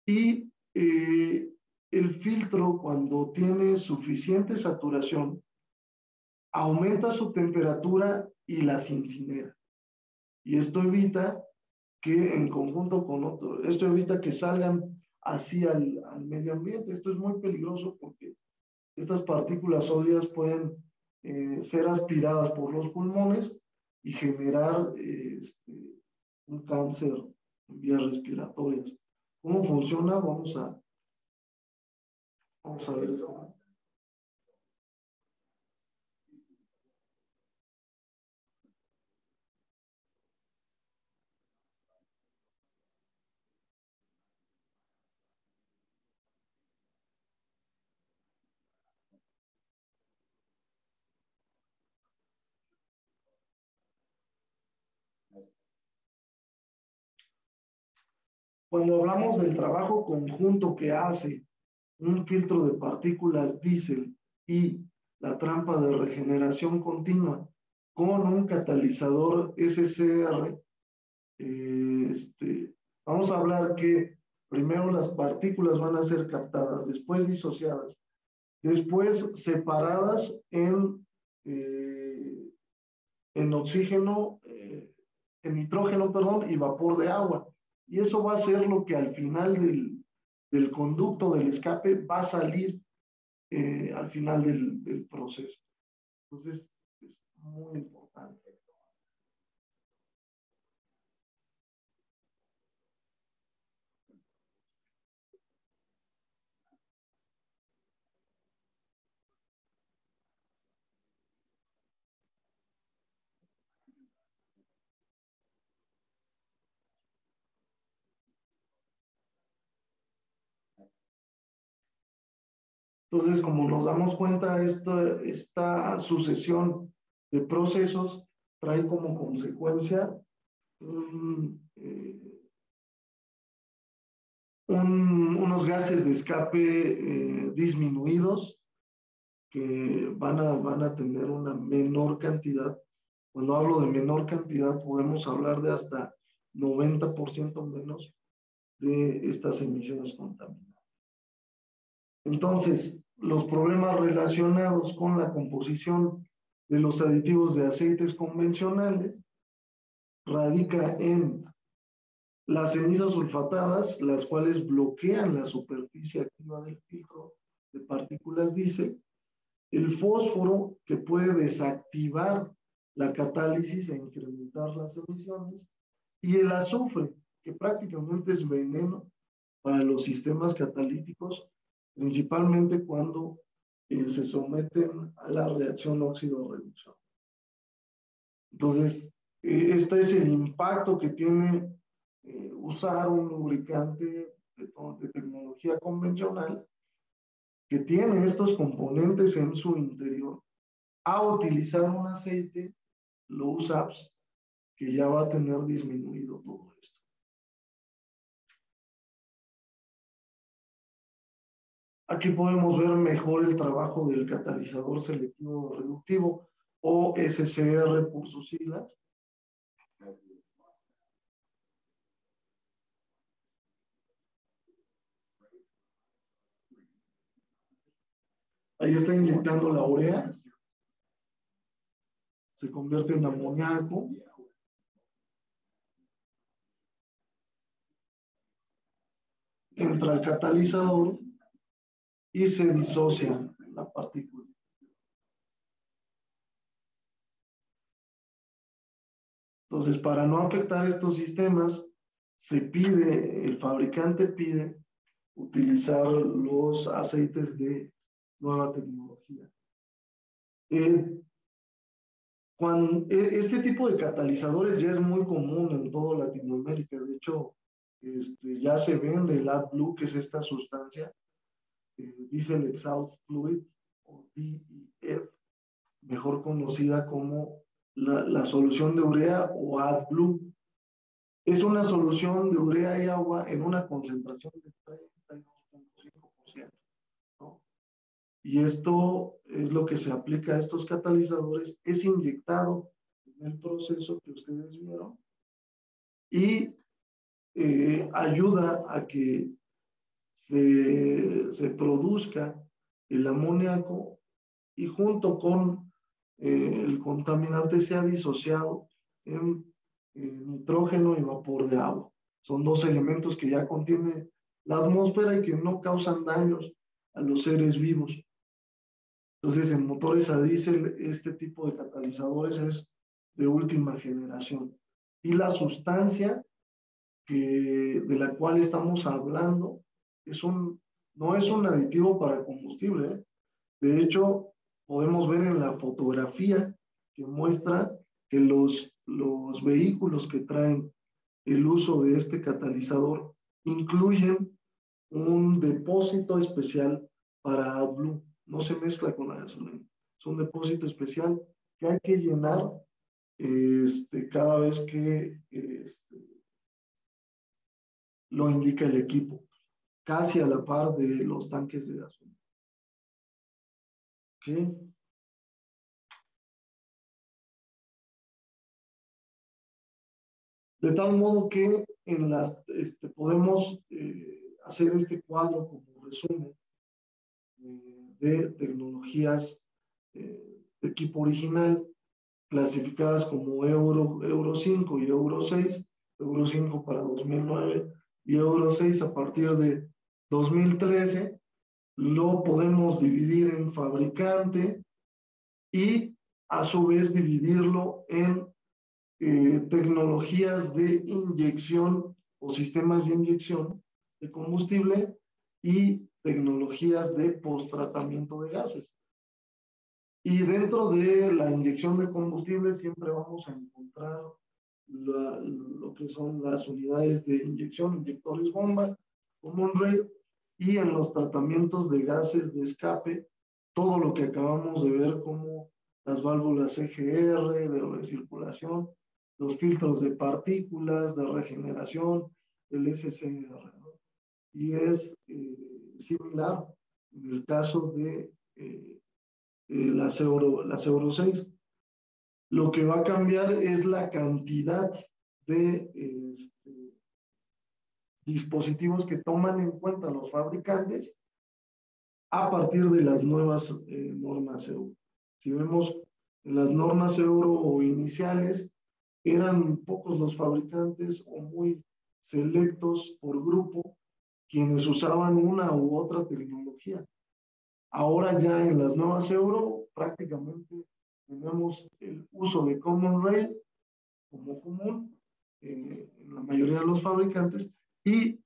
y el filtro, cuando tiene suficiente saturación, aumenta su temperatura y las incinera. Y esto evita que en conjunto con otro, esto evita que salgan así al medio ambiente. Esto es muy peligroso porque estas partículas sólidas pueden ser aspiradas por los pulmones y generar un cáncer en vías respiratorias. ¿Cómo funciona? Vamos a ver esto. Cuando hablamos del trabajo conjunto que hace un filtro de partículas diésel y la trampa de regeneración continua con un catalizador SCR, vamos a hablar que primero las partículas van a ser captadas, después disociadas, después separadas en oxígeno, en nitrógeno, perdón, y vapor de agua. Y eso va a ser lo que al final del conducto del escape va a salir al final del proceso. Entonces, es muy importante. Entonces, como nos damos cuenta, esta sucesión de procesos trae como consecuencia unos gases de escape disminuidos que van a tener una menor cantidad. Cuando hablo de menor cantidad, podemos hablar de hasta 90% menos de estas emisiones contaminantes. Entonces, los problemas relacionados con la composición de los aditivos de aceites convencionales radica en las cenizas sulfatadas, las cuales bloquean la superficie activa del filtro de partículas diésel, el fósforo, que puede desactivar la catálisis e incrementar las emisiones, y el azufre, que prácticamente es veneno para los sistemas catalíticos, principalmente cuando se someten a la reacción óxido-reducción. Entonces, este es el impacto que tiene usar un lubricante de tecnología convencional que tiene estos componentes en su interior, a utilizar un aceite low SAPS que ya va a tener disminuido todo esto. Aquí podemos ver mejor el trabajo del catalizador selectivo reductivo, o SCR por sus siglas. Ahí está inyectando la urea, se convierte en amoníaco. Entra el catalizador y se disocia la partícula. Entonces, para no afectar estos sistemas, el fabricante pide utilizar los aceites de nueva tecnología. Este tipo de catalizadores ya es muy común en toda Latinoamérica. De hecho, ya se vende el AdBlue, que es esta sustancia, Diesel Exhaust Fluid, o DEF, mejor conocida como la solución de urea o AdBlue. Es una solución de urea y agua en una concentración de 32.5%, ¿no? Y esto es lo que se aplica a estos catalizadores, es inyectado en el proceso que ustedes vieron y ayuda a que se produzca el amoníaco, y junto con el contaminante sea disociado en nitrógeno y vapor de agua. Son dos elementos que ya contiene la atmósfera y que no causan daños a los seres vivos. Entonces, en motores a diésel, este tipo de catalizadores es de última generación. Y la sustancia de la cual estamos hablando no es un aditivo para combustible, ¿eh? De hecho, podemos ver en la fotografía que muestra que los vehículos que traen el uso de este catalizador incluyen un depósito especial para AdBlue. No se mezcla con la gasolina. Es un depósito especial que hay que llenar cada vez que lo indica el equipo, casi a la par de los tanques de gasolina. ¿Okay? De tal modo que podemos hacer este cuadro como resumen de tecnologías de equipo original, clasificadas como Euro 5 y Euro 6, Euro 5 para 2009 y Euro 6 a partir de 2013, lo podemos dividir en fabricante y a su vez dividirlo en tecnologías de inyección o sistemas de inyección de combustible y tecnologías de post-tratamiento de gases. Y dentro de la inyección de combustible siempre vamos a encontrar lo que son las unidades de inyección, inyectores bomba, common rail, y en los tratamientos de gases de escape, todo lo que acabamos de ver como las válvulas EGR, de recirculación, los filtros de partículas, de regeneración, el SCR, ¿no? Y es similar en el caso de las Euro 6. Lo que va a cambiar es la cantidad de dispositivos que toman en cuenta los fabricantes a partir de las nuevas normas Euro. Si vemos en las normas Euro iniciales, eran pocos los fabricantes o muy selectos por grupo quienes usaban una u otra tecnología. Ahora ya en las nuevas Euro prácticamente tenemos el uso de Common Rail como común en la mayoría de los fabricantes y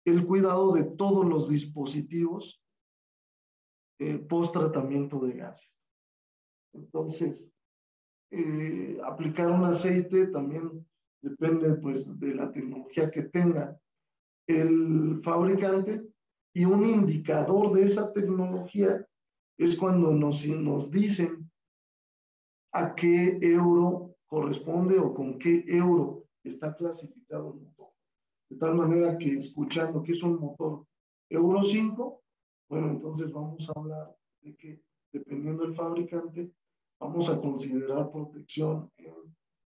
el cuidado de todos los dispositivos post tratamiento de gases. Entonces, aplicar un aceite también depende pues de la tecnología que tenga el fabricante, y un indicador de esa tecnología es cuando nos dicen a qué euro corresponde o con qué euro está clasificado el motor. De tal manera que escuchando que es un motor Euro 5, bueno, entonces vamos a hablar de que dependiendo del fabricante, vamos a considerar protección en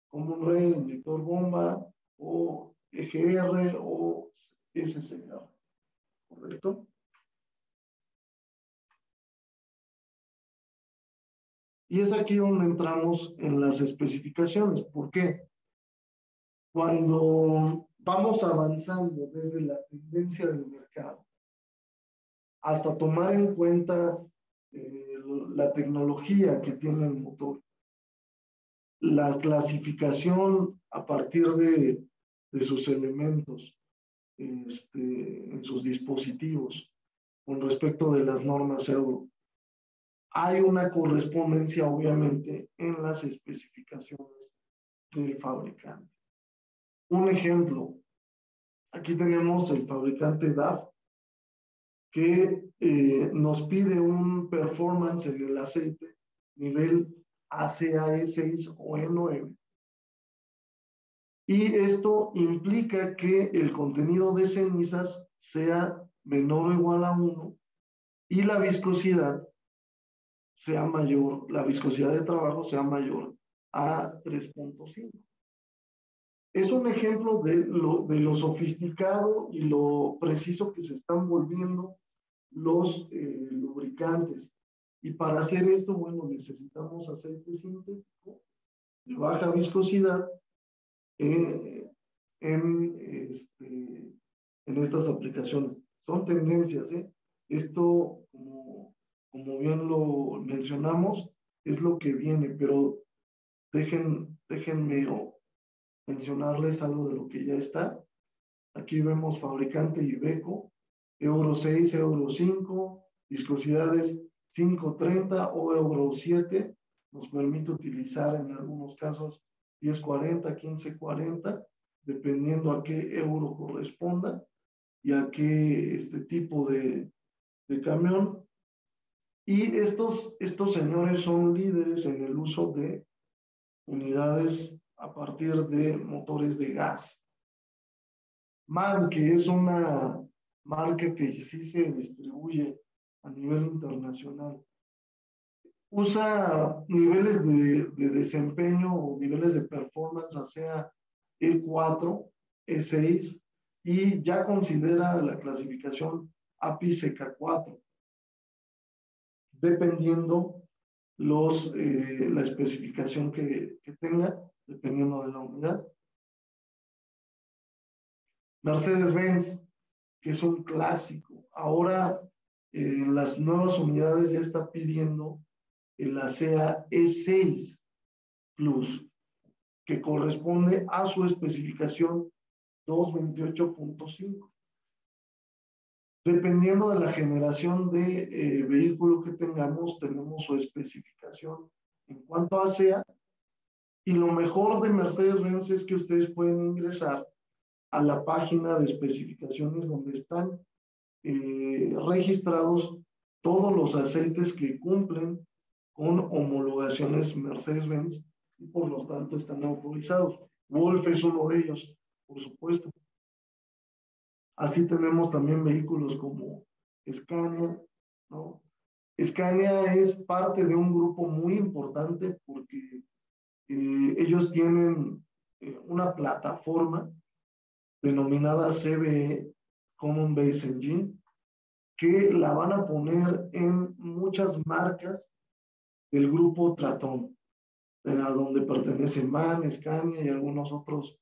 Common Rail, inyector bomba o EGR o SCR, ¿correcto? Y es aquí donde entramos en las especificaciones. ¿Por qué? Cuando vamos avanzando desde la tendencia del mercado hasta tomar en cuenta la tecnología que tiene el motor, la clasificación a partir de sus elementos en sus dispositivos con respecto de las normas Euro, hay una correspondencia obviamente en las especificaciones del fabricante. Un ejemplo, aquí tenemos el fabricante DAF que nos pide un performance en el aceite nivel ACAE6 o E9. Y esto implica que el contenido de cenizas sea menor o igual a 1 y la viscosidad sea mayor, la viscosidad de trabajo sea mayor a 3.5. Es un ejemplo de lo sofisticado y lo preciso que se están volviendo los lubricantes. Y para hacer esto, bueno, necesitamos aceite sintético de baja viscosidad en estas aplicaciones. Son tendencias, ¿eh? Esto, como bien lo mencionamos, es lo que viene, pero déjenme mencionarles algo de lo que ya está. Aquí vemos fabricante Iveco, Euro 6, Euro 5, viscosidades 530 o Euro 7. Nos permite utilizar en algunos casos 1040, 1540, dependiendo a qué euro corresponda y a qué tipo de camión. Y estos señores son líderes en el uso de unidades a partir de motores de gas. MAN, que es una marca que sí se distribuye a nivel internacional, usa niveles de desempeño o niveles de performance, ya sea E4, E6, y ya considera la clasificación API CK4, dependiendo la especificación que tenga, dependiendo de la unidad. Mercedes-Benz, que es un clásico. Ahora, en las nuevas unidades ya está pidiendo el ASEA E6 Plus, que corresponde a su especificación 228.5. Dependiendo de la generación de vehículo que tengamos, tenemos su especificación en cuanto a ASEA. Y lo mejor de Mercedes-Benz es que ustedes pueden ingresar a la página de especificaciones donde están registrados todos los aceites que cumplen con homologaciones Mercedes-Benz y por lo tanto están autorizados. Wolf es uno de ellos, por supuesto. Así tenemos también vehículos como Scania, ¿no? Scania es parte de un grupo muy importante porque ellos tienen una plataforma denominada CBE, Common Base Engine, que la van a poner en muchas marcas del grupo Traton, a donde pertenecen MAN, Scania y algunos otros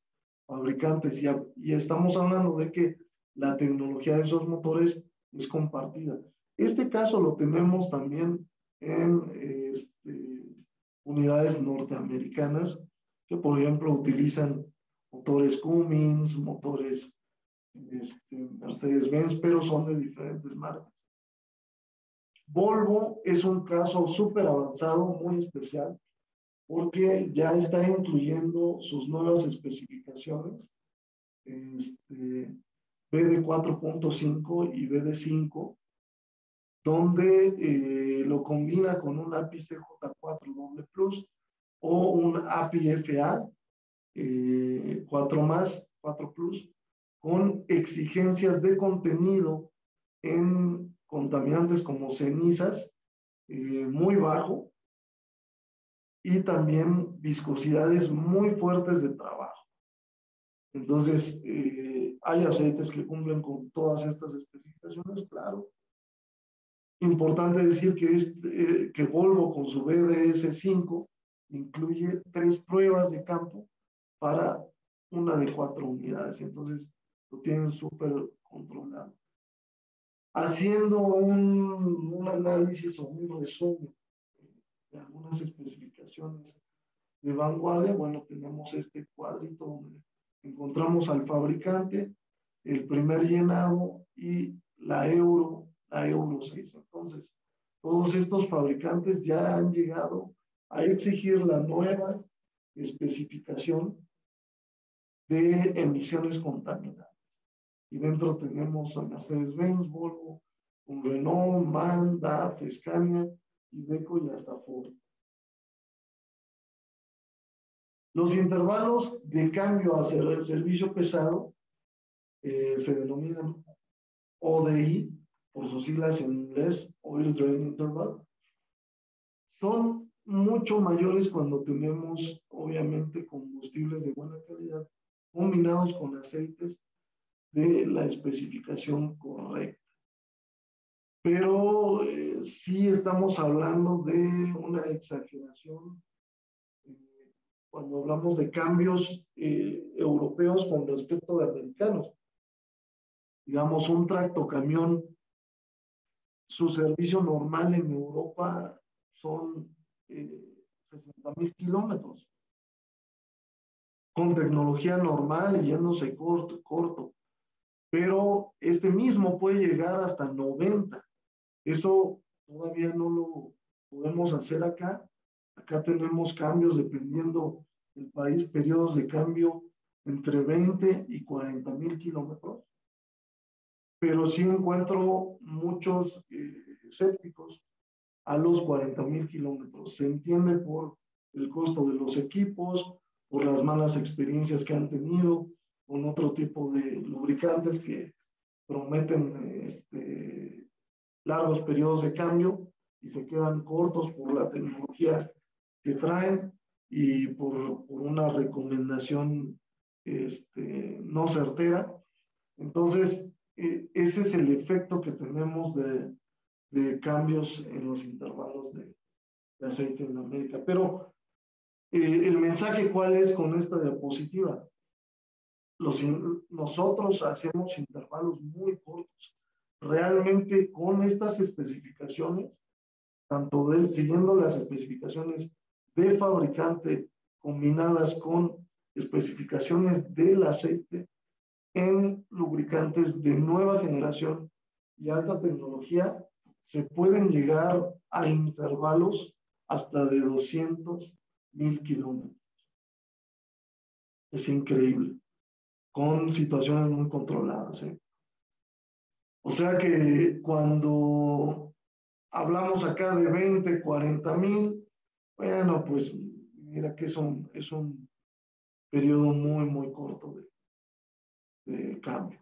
fabricantes. Y estamos hablando de que la tecnología de esos motores es compartida. Este caso lo tenemos también en unidades norteamericanas que, por ejemplo, utilizan motores Cummins, motores Mercedes-Benz, pero son de diferentes marcas. Volvo es un caso súper avanzado, muy especial, porque ya está incluyendo sus nuevas especificaciones, BD 4.5 y BD 5, donde lo combina con un API CJ4 doble plus o un API FA 4 más, 4 plus, con exigencias de contenido en contaminantes como cenizas muy bajo y también viscosidades muy fuertes de trabajo. Entonces, hay aceites que cumplen con todas estas especificaciones, claro. Importante decir que Volvo con su BDS5 incluye 3 pruebas de campo para una de 4 unidades. Entonces, lo tienen súper controlado. Haciendo un análisis o un resumen de algunas especificaciones de vanguardia, bueno, tenemos este cuadrito donde encontramos al fabricante, el primer llenado y la Euro 6. Entonces, todos estos fabricantes ya han llegado a exigir la nueva especificación de emisiones contaminantes. Y dentro tenemos a Mercedes-Benz, Volvo, Renault, MAN, DAF, Scania, Iveco y hasta Ford. Los intervalos de cambio hacia el servicio pesado se denominan ODI, por sus siglas en inglés, Oil Drain Interval. Son mucho mayores cuando tenemos, obviamente, combustibles de buena calidad combinados con aceites de la especificación correcta. pero sí estamos hablando de una exageración cuando hablamos de cambios europeos con respecto de americanos. Digamos, un tractocamión, su servicio normal en Europa son 60,000 kilómetros, con tecnología normal y yéndose corto, pero este mismo puede llegar hasta 90. Eso todavía no lo podemos hacer acá. Acá tenemos cambios dependiendo del país, periodos de cambio entre 20 y 40,000 kilómetros, pero sí encuentro muchos escépticos a los 40,000 kilómetros. Se entiende por el costo de los equipos, por las malas experiencias que han tenido con otro tipo de lubricantes que prometen largos periodos de cambio y se quedan cortos por la tecnología que traen y por una recomendación no certera. Entonces, ese es el efecto que tenemos de cambios en los intervalos de aceite en América. Pero el mensaje, ¿cuál es con esta diapositiva? Nosotros hacemos intervalos muy cortos. Realmente con estas especificaciones, tanto siguiendo las especificaciones de fabricante combinadas con especificaciones del aceite en lubricantes de nueva generación y alta tecnología, se pueden llegar a intervalos hasta de 200,000 kilómetros. Es increíble, con situaciones muy controladas. O sea que cuando hablamos acá de 20, 40,000, bueno, pues mira que es un periodo muy, muy corto de cambio.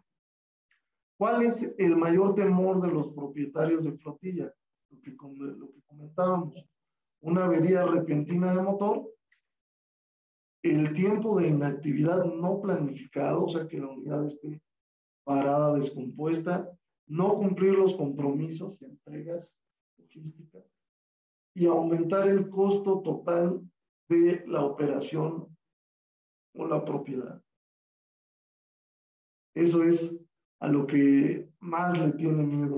¿Cuál es el mayor temor de los propietarios de flotilla? Lo que comentábamos, una avería repentina de motor, el tiempo de inactividad no planificado, o sea que la unidad esté parada, descompuesta, no cumplir los compromisos y entregas logísticas y aumentar el costo total de la operación o la propiedad. Eso es a lo que más le tiene miedo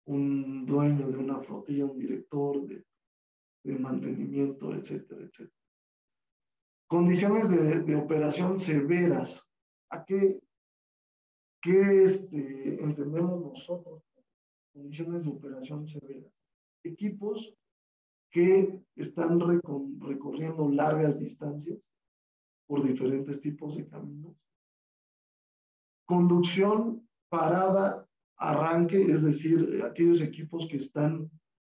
un dueño de una flotilla, un director de mantenimiento, etcétera, etcétera. Condiciones de operación severas. ¿A qué entendemos nosotros? Condiciones de operación severas. Equipos que están recorriendo largas distancias por diferentes tipos de caminos. Conducción, parada, arranque, es decir, aquellos equipos que están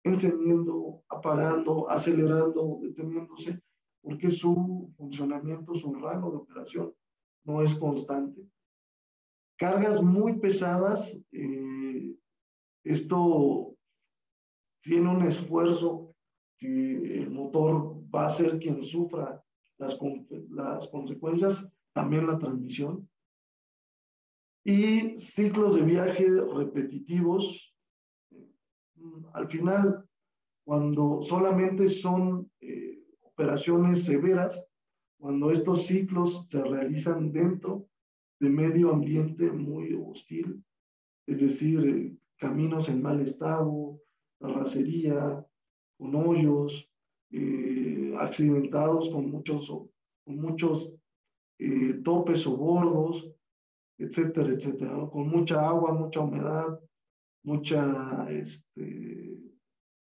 encendiendo, apagando, acelerando, deteniéndose, porque su funcionamiento, su rango de operación no es constante. Cargas muy pesadas, esto tiene un esfuerzo que el motor va a ser quien sufra las consecuencias, también la transmisión. Y ciclos de viaje repetitivos. Al final, cuando solamente son operaciones severas, cuando estos ciclos se realizan dentro de medio ambiente muy hostil, es decir, caminos en mal estado, terracería, con hoyos, accidentados con muchos topes o bordos, etcétera, etcétera, ¿no? Con mucha agua, mucha humedad, mucha,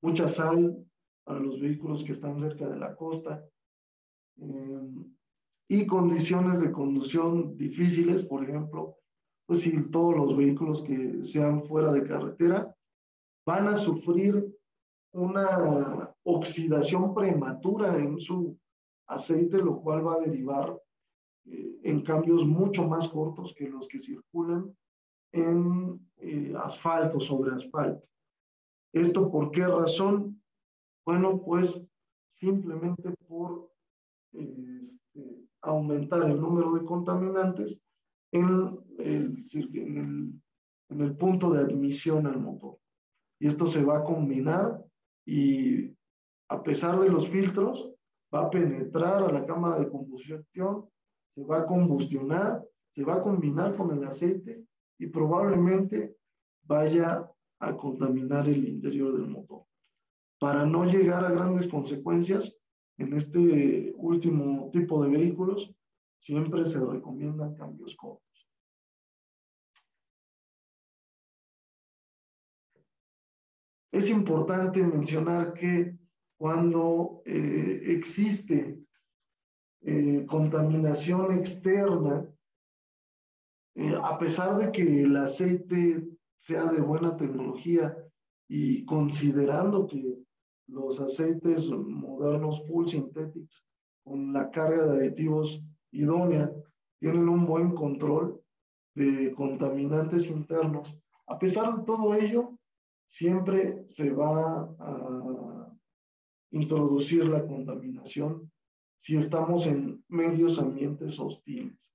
mucha sal para los vehículos que están cerca de la costa, y condiciones de conducción difíciles, por ejemplo, pues si todos los vehículos que sean fuera de carretera van a sufrir una oxidación prematura en su aceite, lo cual va a derivar en cambios mucho más cortos que los que circulan en asfalto, sobre asfalto. ¿Esto por qué razón? Bueno, pues simplemente por aumentar el número de contaminantes en en el punto de admisión al motor. Y esto se va a combinar y a pesar de los filtros, va a penetrar a la cámara de combustión, se va a combustionar, se va a combinar con el aceite y probablemente vaya a contaminar el interior del motor. Para no llegar a grandes consecuencias, en este último tipo de vehículos, siempre se recomiendan cambios cortos. Es importante mencionar que cuando existe contaminación externa, a pesar de que el aceite sea de buena tecnología y considerando que los aceites modernos full synthetics con la carga de aditivos idónea tienen un buen control de contaminantes internos, a pesar de todo ello, siempre se va a introducir la contaminación si estamos en medios ambientes hostiles.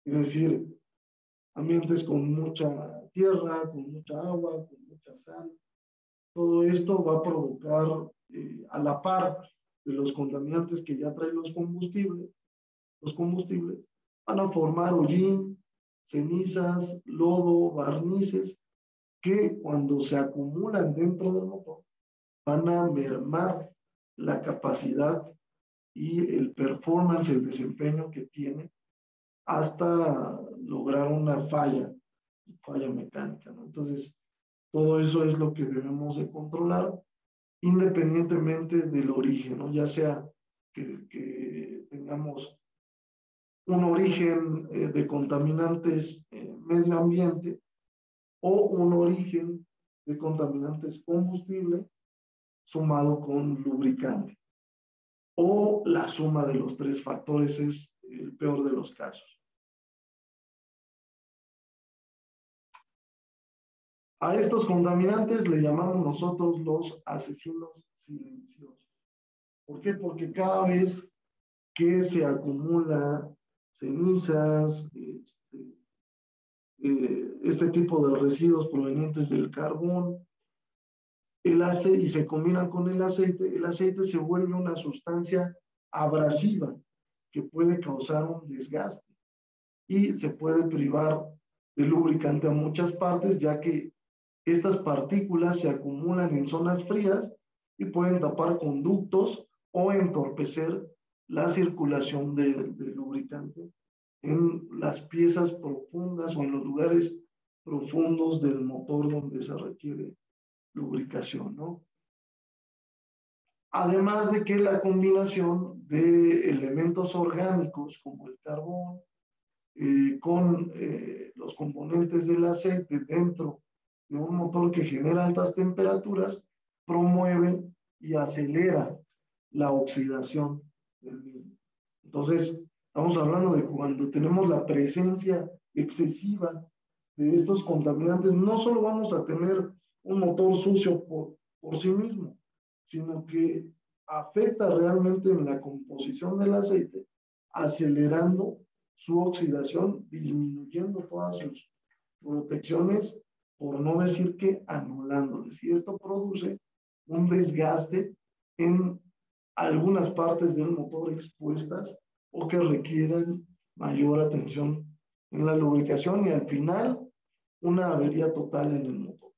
Es decir, ambientes con mucha tierra, con mucha agua, con mucha sal. Todo esto va a provocar, a la par de los contaminantes que ya traen los combustibles van a formar hollín, cenizas, lodo, barnices, que cuando se acumulan dentro del motor van a mermar la capacidad y el performance, el desempeño que tiene hasta lograr una falla mecánica, ¿no? Entonces, todo eso es lo que debemos de controlar independientemente del origen, ¿no? Ya sea que tengamos un origen de contaminantes medio ambiente o un origen de contaminantes combustible sumado con lubricante. O la suma de los tres factores es el peor de los casos. A estos contaminantes le llamamos nosotros los asesinos silenciosos. ¿Por qué? Porque cada vez que se acumula cenizas, este tipo de residuos provenientes del carbón, y se combinan con el aceite se vuelve una sustancia abrasiva que puede causar un desgaste y se puede privar de lubricante a muchas partes, ya que estas partículas se acumulan en zonas frías y pueden tapar conductos o entorpecer la circulación del lubricante en las piezas profundas o en los lugares profundos del motor donde se requiere lubricación, ¿no? Además de que la combinación de elementos orgánicos como el carbón con los componentes del aceite dentro de un motor que genera altas temperaturas promueve y acelera la oxidación del mismo. Entonces, estamos hablando de cuando tenemos la presencia excesiva de estos contaminantes, no solo vamos a tener un motor sucio por sí mismo, sino que afecta realmente en la composición del aceite, acelerando su oxidación, disminuyendo todas sus protecciones, por no decir que anulándoles. Y esto produce un desgaste en algunas partes del motor expuestas o que requieren mayor atención en la lubricación y al final una avería total en el motor.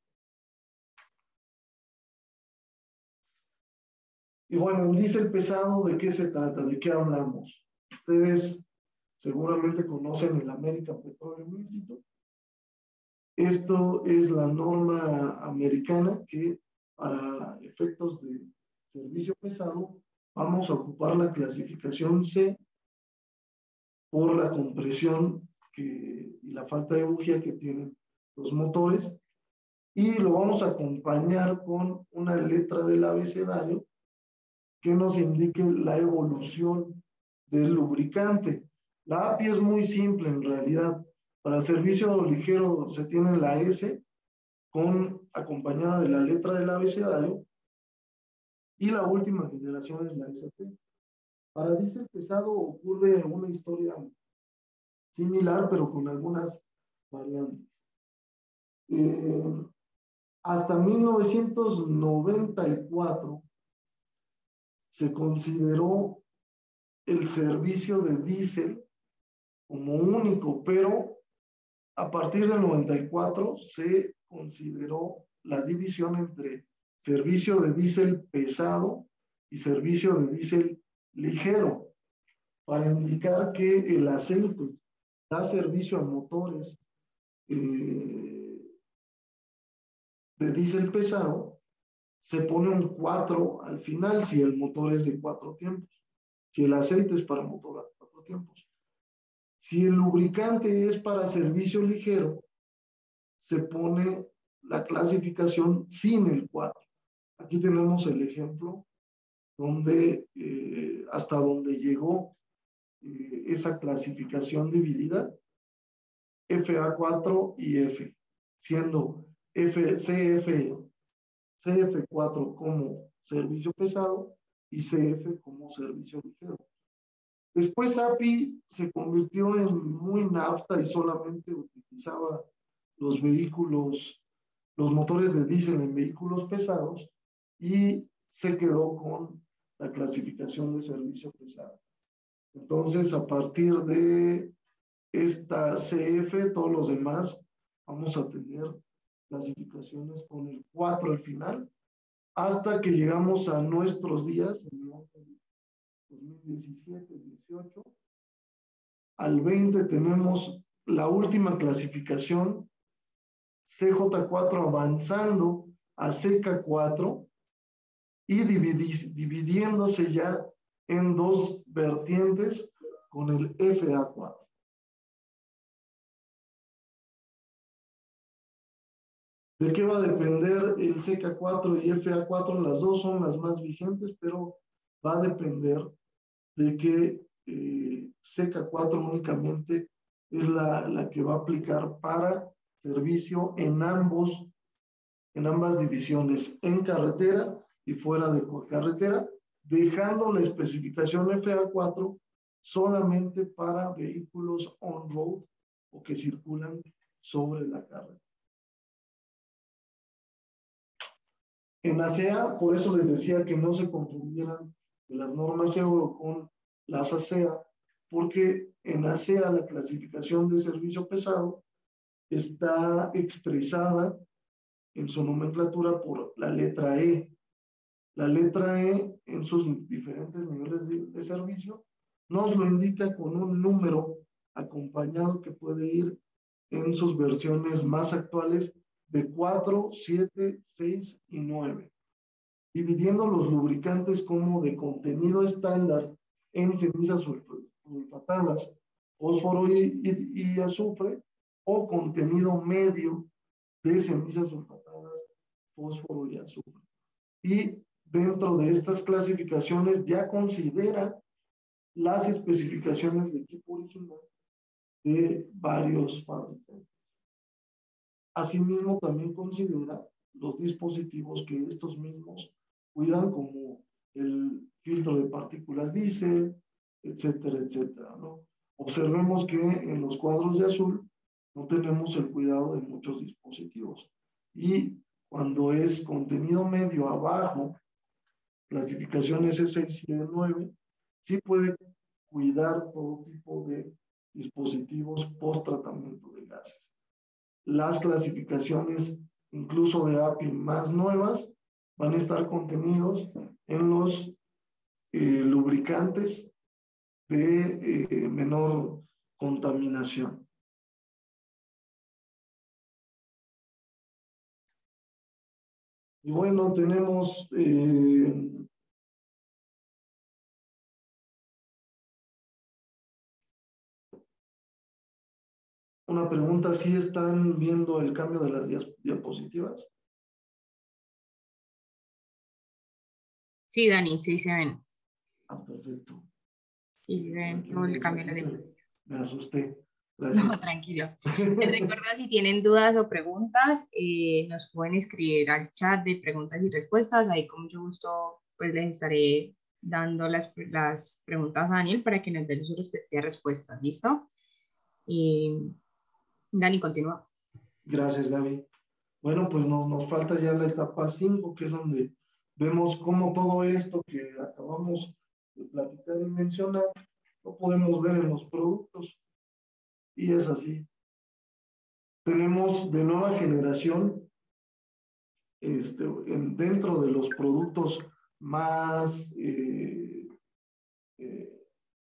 Y bueno, en diésel pesado, ¿de qué se trata? ¿De qué hablamos? Ustedes seguramente conocen el American Petroleum Institute. Esto es la norma americana que para efectos de servicio pesado vamos a ocupar la clasificación C por la compresión y la falta de bujía que tienen los motores y lo vamos a acompañar con una letra del abecedario que nos indique la evolución del lubricante. La API es muy simple en realidad. Para servicio ligero se tiene la S acompañada de la letra del abecedario y la última generación es la SP. Para diésel pesado ocurre una historia similar pero con algunas variantes. Hasta 1994 se consideró el servicio de diésel como único, pero a partir del 94 se consideró la división entre servicio de diésel pesado y servicio de diésel ligero, para indicar que el aceite da servicio a motores de diésel pesado, se pone un 4 al final si el motor es de 4 tiempos, si el aceite es para motor a 4 tiempos. Si el lubricante es para servicio ligero, se pone la clasificación sin el 4. Aquí tenemos el ejemplo donde, hasta donde llegó esa clasificación dividida, FA4 y F, siendo CF4 como servicio pesado y CF como servicio ligero. Después API se convirtió en muy nafta y solamente utilizaba los vehículos, los motores de diésel en vehículos pesados, y se quedó con la clasificación de servicio pesado. Entonces, a partir de esta CF, todos los demás vamos a tener clasificaciones con el 4 al final, hasta que llegamos a nuestros días, en el 2017, 18, al 20 tenemos la última clasificación, CJ4 avanzando a CK4 y dividiéndose ya en dos vertientes con el FA4. ¿De qué va a depender el CK4 y FA4? Las dos son las más vigentes, pero va a depender de que CK4 únicamente es la que va a aplicar para servicio en ambas divisiones, en carretera y fuera de carretera, dejando la especificación FA4 solamente para vehículos on-road o que circulan sobre la carretera. En ASEA, por eso les decía que no se confundieran las normas Euro con las ASEA, porque en ASEA la clasificación de servicio pesado está expresada en su nomenclatura por la letra E. La letra E, en sus diferentes niveles de servicio, nos lo indica con un número acompañado que puede ir en sus versiones más actuales de 4, 7, 6 y 9, dividiendo los lubricantes como de contenido estándar en cenizas sulfatadas, fósforo y azufre, o contenido medio de cenizas sulfatadas, fósforo y azufre. Y dentro de estas clasificaciones ya considera las especificaciones de equipo original de varios fabricantes. Asimismo, también considera los dispositivos que estos mismos cuidan, como el filtro de partículas diésel, etcétera, etcétera, ¿no? Observemos que en los cuadros de azul no tenemos el cuidado de muchos dispositivos. Y cuando es contenido medio abajo, clasificación S6 y E9, sí puede cuidar todo tipo de dispositivos post tratamiento de gases. Las clasificaciones, incluso de API más nuevas, van a estar contenidos en los lubricantes de menor contaminación. Y bueno, tenemos una pregunta: ¿sí están viendo el cambio de las diapositivas? Sí, Dani, sí se ven. Ah, perfecto. Sí se ven todo el cambio de las diapositivas. Me asusté. Gracias. No, tranquilo. Les recuerdo, si tienen dudas o preguntas, nos pueden escribir al chat de preguntas y respuestas. Ahí con mucho gusto pues les estaré dando las preguntas a Daniel para que nos dé sus respectivas respuestas. ¿Listo? Dani, continúa. Gracias, Gaby. Bueno, pues nos falta ya la etapa 5, que es donde vemos cómo todo esto que acabamos de platicar y mencionar, lo podemos ver en los productos. Y es así. Tenemos de nueva generación, dentro de los productos más eh,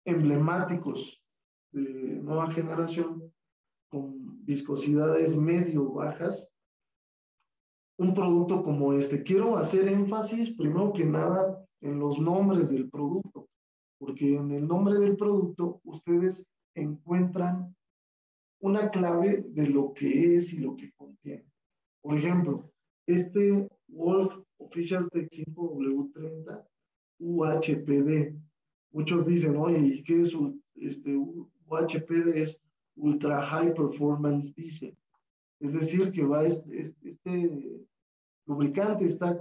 emblemáticos de nueva generación, con viscosidades medio bajas, un producto como este. Quiero hacer énfasis, primero que nada, en los nombres del producto, porque en el nombre del producto ustedes encuentran una clave de lo que es y lo que contiene. Por ejemplo, este Wolf Official Tech 5W30 UHPD. Muchos dicen, oye, ¿y qué es UHPD? Es Ultra High Performance Diesel. Es decir, que va este lubricante está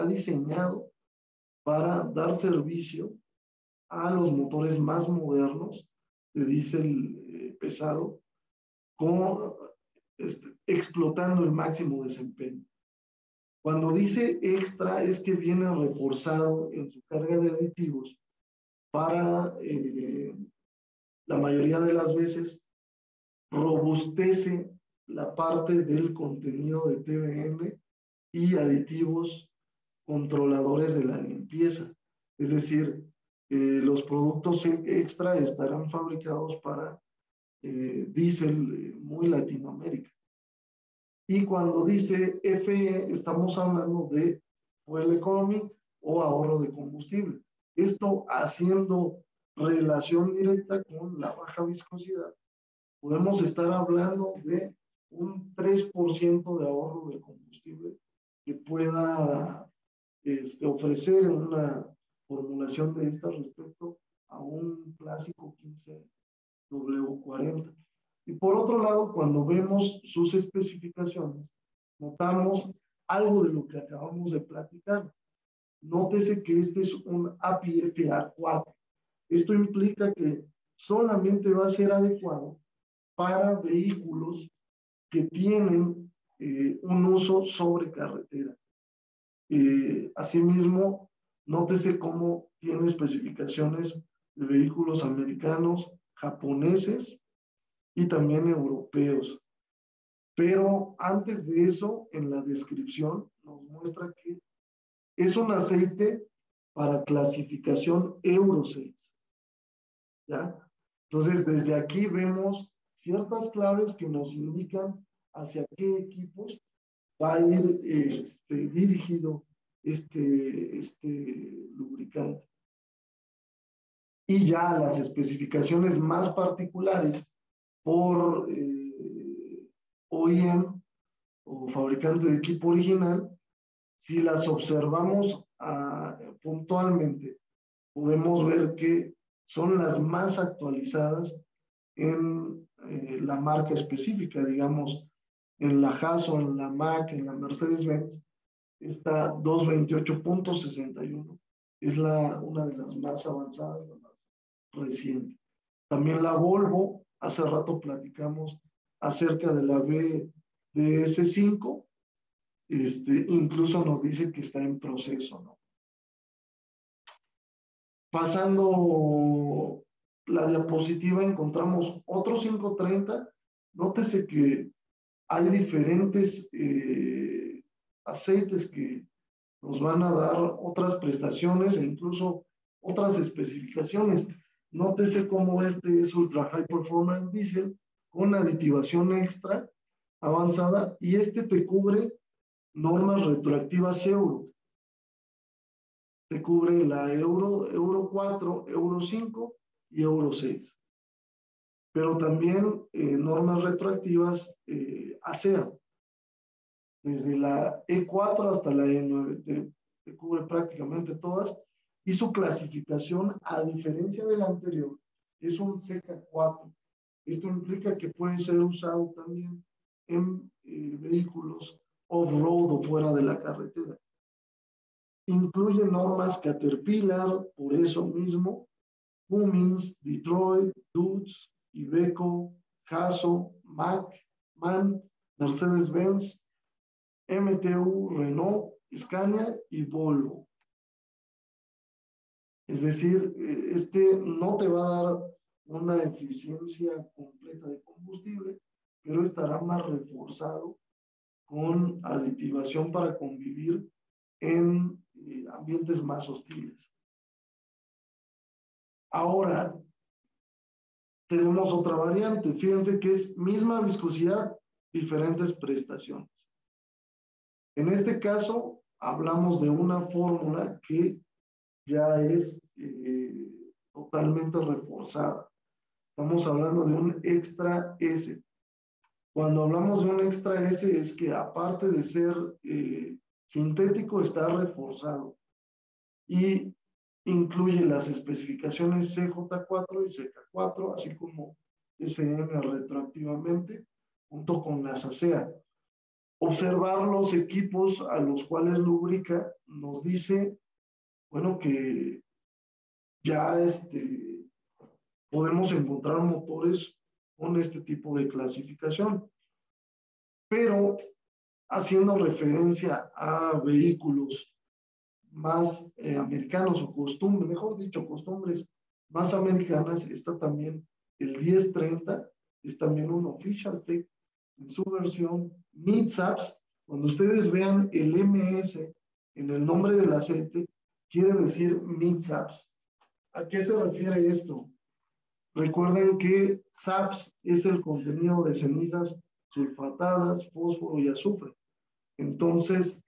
diseñado para dar servicio a los motores más modernos de diésel pesado, como explotando el máximo desempeño. Cuando dice extra es que viene reforzado en su carga de aditivos para, la mayoría de las veces, robustece la parte del contenido de TBN y aditivos controladores de la limpieza. Es decir, los productos extra estarán fabricados para diésel muy Latinoamérica. Y cuando dice FE, estamos hablando de fuel economy o ahorro de combustible. Esto haciendo relación directa con la baja viscosidad, podemos estar hablando de un 3% de ahorro de combustible que pueda ofrecer una formulación de esta respecto a un clásico 15W40. Y por otro lado, cuando vemos sus especificaciones, notamos algo de lo que acabamos de platicar. Nótese que este es un API FA4. Esto implica que solamente va a ser adecuado para vehículos que tienen un uso sobre carretera. Asimismo, nótese cómo tiene especificaciones de vehículos americanos, japoneses y también europeos. Pero antes de eso, en la descripción nos muestra que es un aceite para clasificación Euro 6. ¿Ya? Entonces, desde aquí vemos ciertas claves que nos indican hacia qué equipos va a ir dirigido este lubricante. Y ya las especificaciones más particulares por OEM o fabricante de equipo original, si las observamos puntualmente, podemos ver que son las más actualizadas en la marca específica, digamos, en la Haas o en la Mac, en la Mercedes-Benz, esta 228.61 es una de las más avanzadas, la más reciente. También la Volvo, hace rato platicamos acerca de la BDS5, incluso nos dice que está en proceso, ¿no? Pasando la diapositiva, encontramos otro 530. Nótese que hay diferentes aceites que nos van a dar otras prestaciones e incluso otras especificaciones. Nótese cómo este es Ultra High Performance Diesel con aditivación extra avanzada y este te cubre normas retroactivas Euro. Te cubre la Euro 4, Euro 5 y Euro 6. Pero también normas retroactivas ASEA. Desde la E4 hasta la E9, te cubre prácticamente todas, y su clasificación, a diferencia de la anterior, es un CK4. Esto implica que puede ser usado también en vehículos off-road o fuera de la carretera. Incluye normas Caterpillar, por eso mismo, Cummins, Detroit, Dodge, Iveco, Hasso, Mac, MAN, Mercedes-Benz, MTU, Renault, Scania y Volvo. Es decir, este no te va a dar una eficiencia completa de combustible, pero estará más reforzado con aditivación para convivir en ambientes más hostiles. Ahora, tenemos otra variante. Fíjense que es misma viscosidad, diferentes prestaciones. En este caso, hablamos de una fórmula que ya es totalmente reforzada. Estamos hablando de un extra S. Cuando hablamos de un extra S es que aparte de ser sintético, está reforzado y incluye las especificaciones CJ4 y CK4, así como SM retroactivamente, junto con las ASEA. Observar los equipos a los cuales lubrica nos dice, bueno, que ya podemos encontrar motores con este tipo de clasificación, pero haciendo referencia a vehículos más americanos o costumbres, mejor dicho, costumbres más americanas, está también el 1030, es también un Official Tech en su versión MidSAPS. Cuando ustedes vean el MS en el nombre del aceite, quiere decir MidSAPS. ¿A qué se refiere esto? Recuerden que SAPS es el contenido de cenizas sulfatadas, fósforo y azufre. Entonces,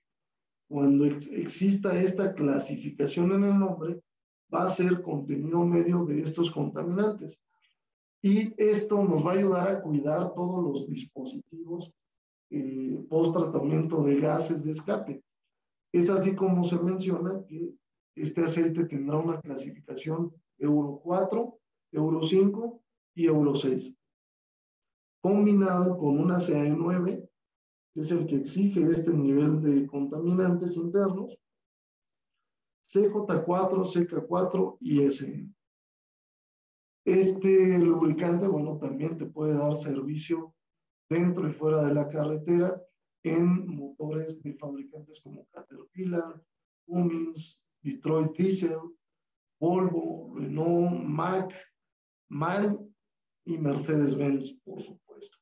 cuando exista esta clasificación en el nombre, va a ser contenido medio de estos contaminantes. Y esto nos va a ayudar a cuidar todos los dispositivos post tratamiento de gases de escape. Es así como se menciona que este aceite tendrá una clasificación Euro 4, Euro 5 y Euro 6, combinado con una CAE9, que es el que exige este nivel de contaminantes internos, CJ4, CK4 y SN. Este lubricante, bueno, también te puede dar servicio dentro y fuera de la carretera en motores de fabricantes como Caterpillar, Cummins, Detroit Diesel, Volvo, Renault, Mack, MAN y Mercedes-Benz, por supuesto.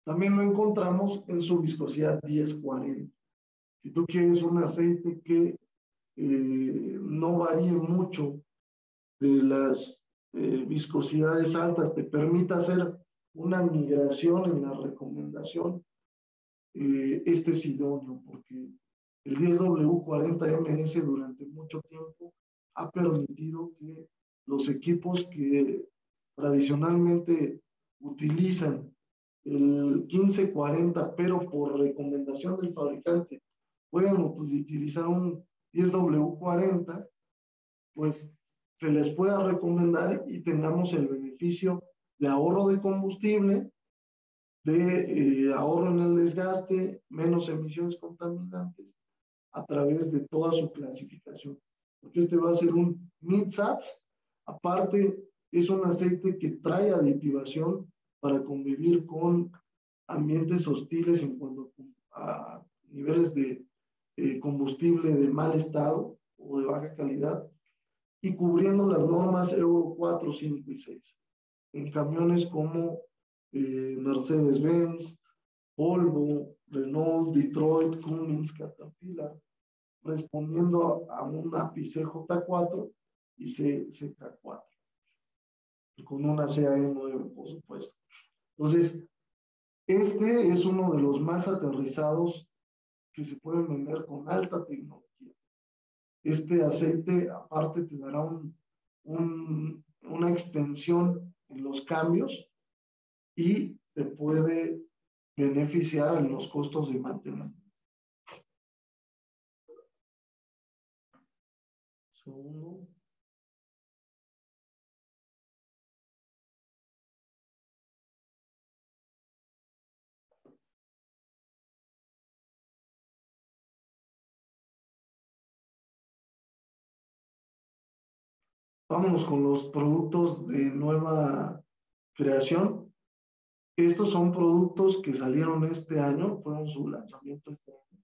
También lo encontramos en su viscosidad 1040. Si tú quieres un aceite que no varíe mucho de las viscosidades altas, te permita hacer una migración en la recomendación, este es idóneo, porque el 10W40MS durante mucho tiempo ha permitido que los equipos que tradicionalmente utilizan el 1540, pero por recomendación del fabricante puedan utilizar un 10W40, pues se les pueda recomendar y tengamos el beneficio de ahorro de combustible, de ahorro en el desgaste, menos emisiones contaminantes a través de toda su clasificación. Porque este va a ser un MidSAPS. Aparte, es un aceite que trae aditivación para convivir con ambientes hostiles en cuanto a niveles de combustible de mal estado o de baja calidad, y cubriendo las normas Euro 4, 5 y 6 en camiones como Mercedes-Benz, Volvo, Renault, Detroit, Cummins, Caterpillar, respondiendo a un API CJ4 y CK4, con una CAE9, por supuesto. Entonces, este es uno de los más aterrizados que se pueden vender con alta tecnología. Este aceite, aparte, te dará una extensión en los cambios y te puede beneficiar en los costos de mantenimiento. Segundo. Vámonos con los productos de nueva creación. Estos son productos que salieron este año, fueron su lanzamiento este año.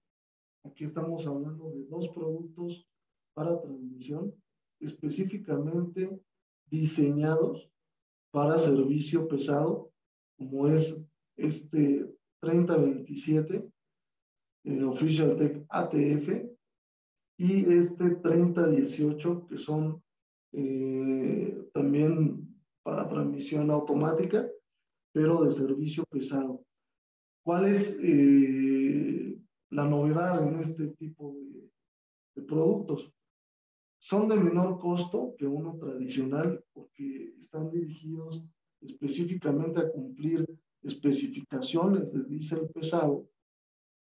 Aquí estamos hablando de 2 productos para transmisión específicamente diseñados para servicio pesado, como es este 3027, Official Tech ATF, y este 3018, que son también para transmisión automática, pero de servicio pesado. ¿Cuál es la novedad en este tipo de productos? Son de menor costo que uno tradicional porque están dirigidos específicamente a cumplir especificaciones de diésel pesado,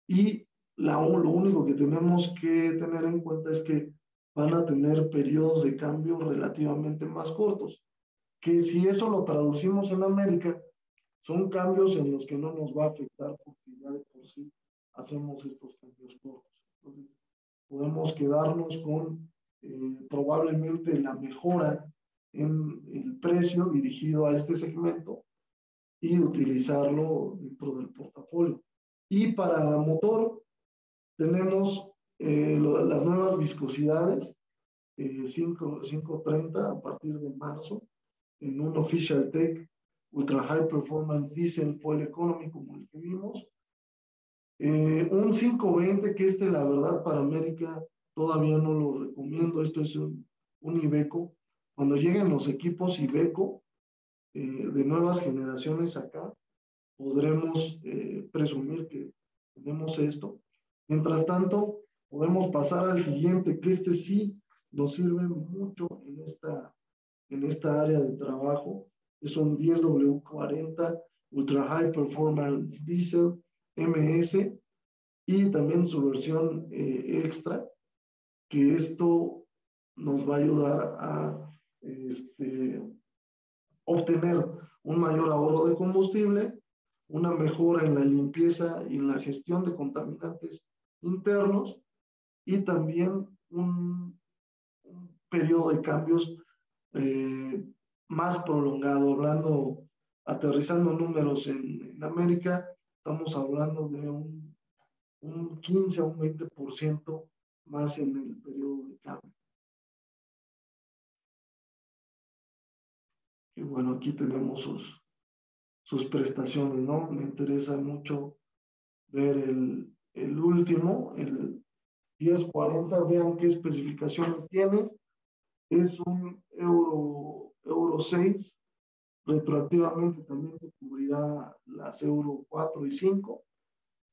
y lo único que tenemos que tener en cuenta es que van a tener periodos de cambio relativamente más cortos, que si eso lo traducimos en América, son cambios en los que no nos va a afectar porque ya de por sí hacemos estos cambios cortos. Entonces, podemos quedarnos con probablemente la mejora en el precio dirigido a este segmento y utilizarlo dentro del portafolio. Y para motor tenemos las nuevas viscosidades 530 a partir de marzo en un Official Tech Ultra High Performance Diesel Fuel Economy como el que vimos. Un 520 que la verdad para América todavía no lo recomiendo. Esto es un Iveco. Cuando lleguen los equipos Iveco de nuevas generaciones acá, podremos presumir que tenemos esto. Mientras tanto, podemos pasar al siguiente, que sí nos sirve mucho en esta área de trabajo. Es un 10W40 Ultra High Performance Diesel MS, y también su versión extra, que esto nos va a ayudar a obtener un mayor ahorro de combustible, una mejora en la limpieza y en la gestión de contaminantes internos, y también un periodo de cambios más prolongado. Aterrizando números en América, estamos hablando de un 15 a un 20% más en el periodo de cambio. Y bueno, aquí tenemos sus prestaciones, ¿no? Me interesa mucho ver el último, el 1040, vean qué especificaciones tiene. Es un Euro 6, retroactivamente también te cubrirá las Euro 4 y 5,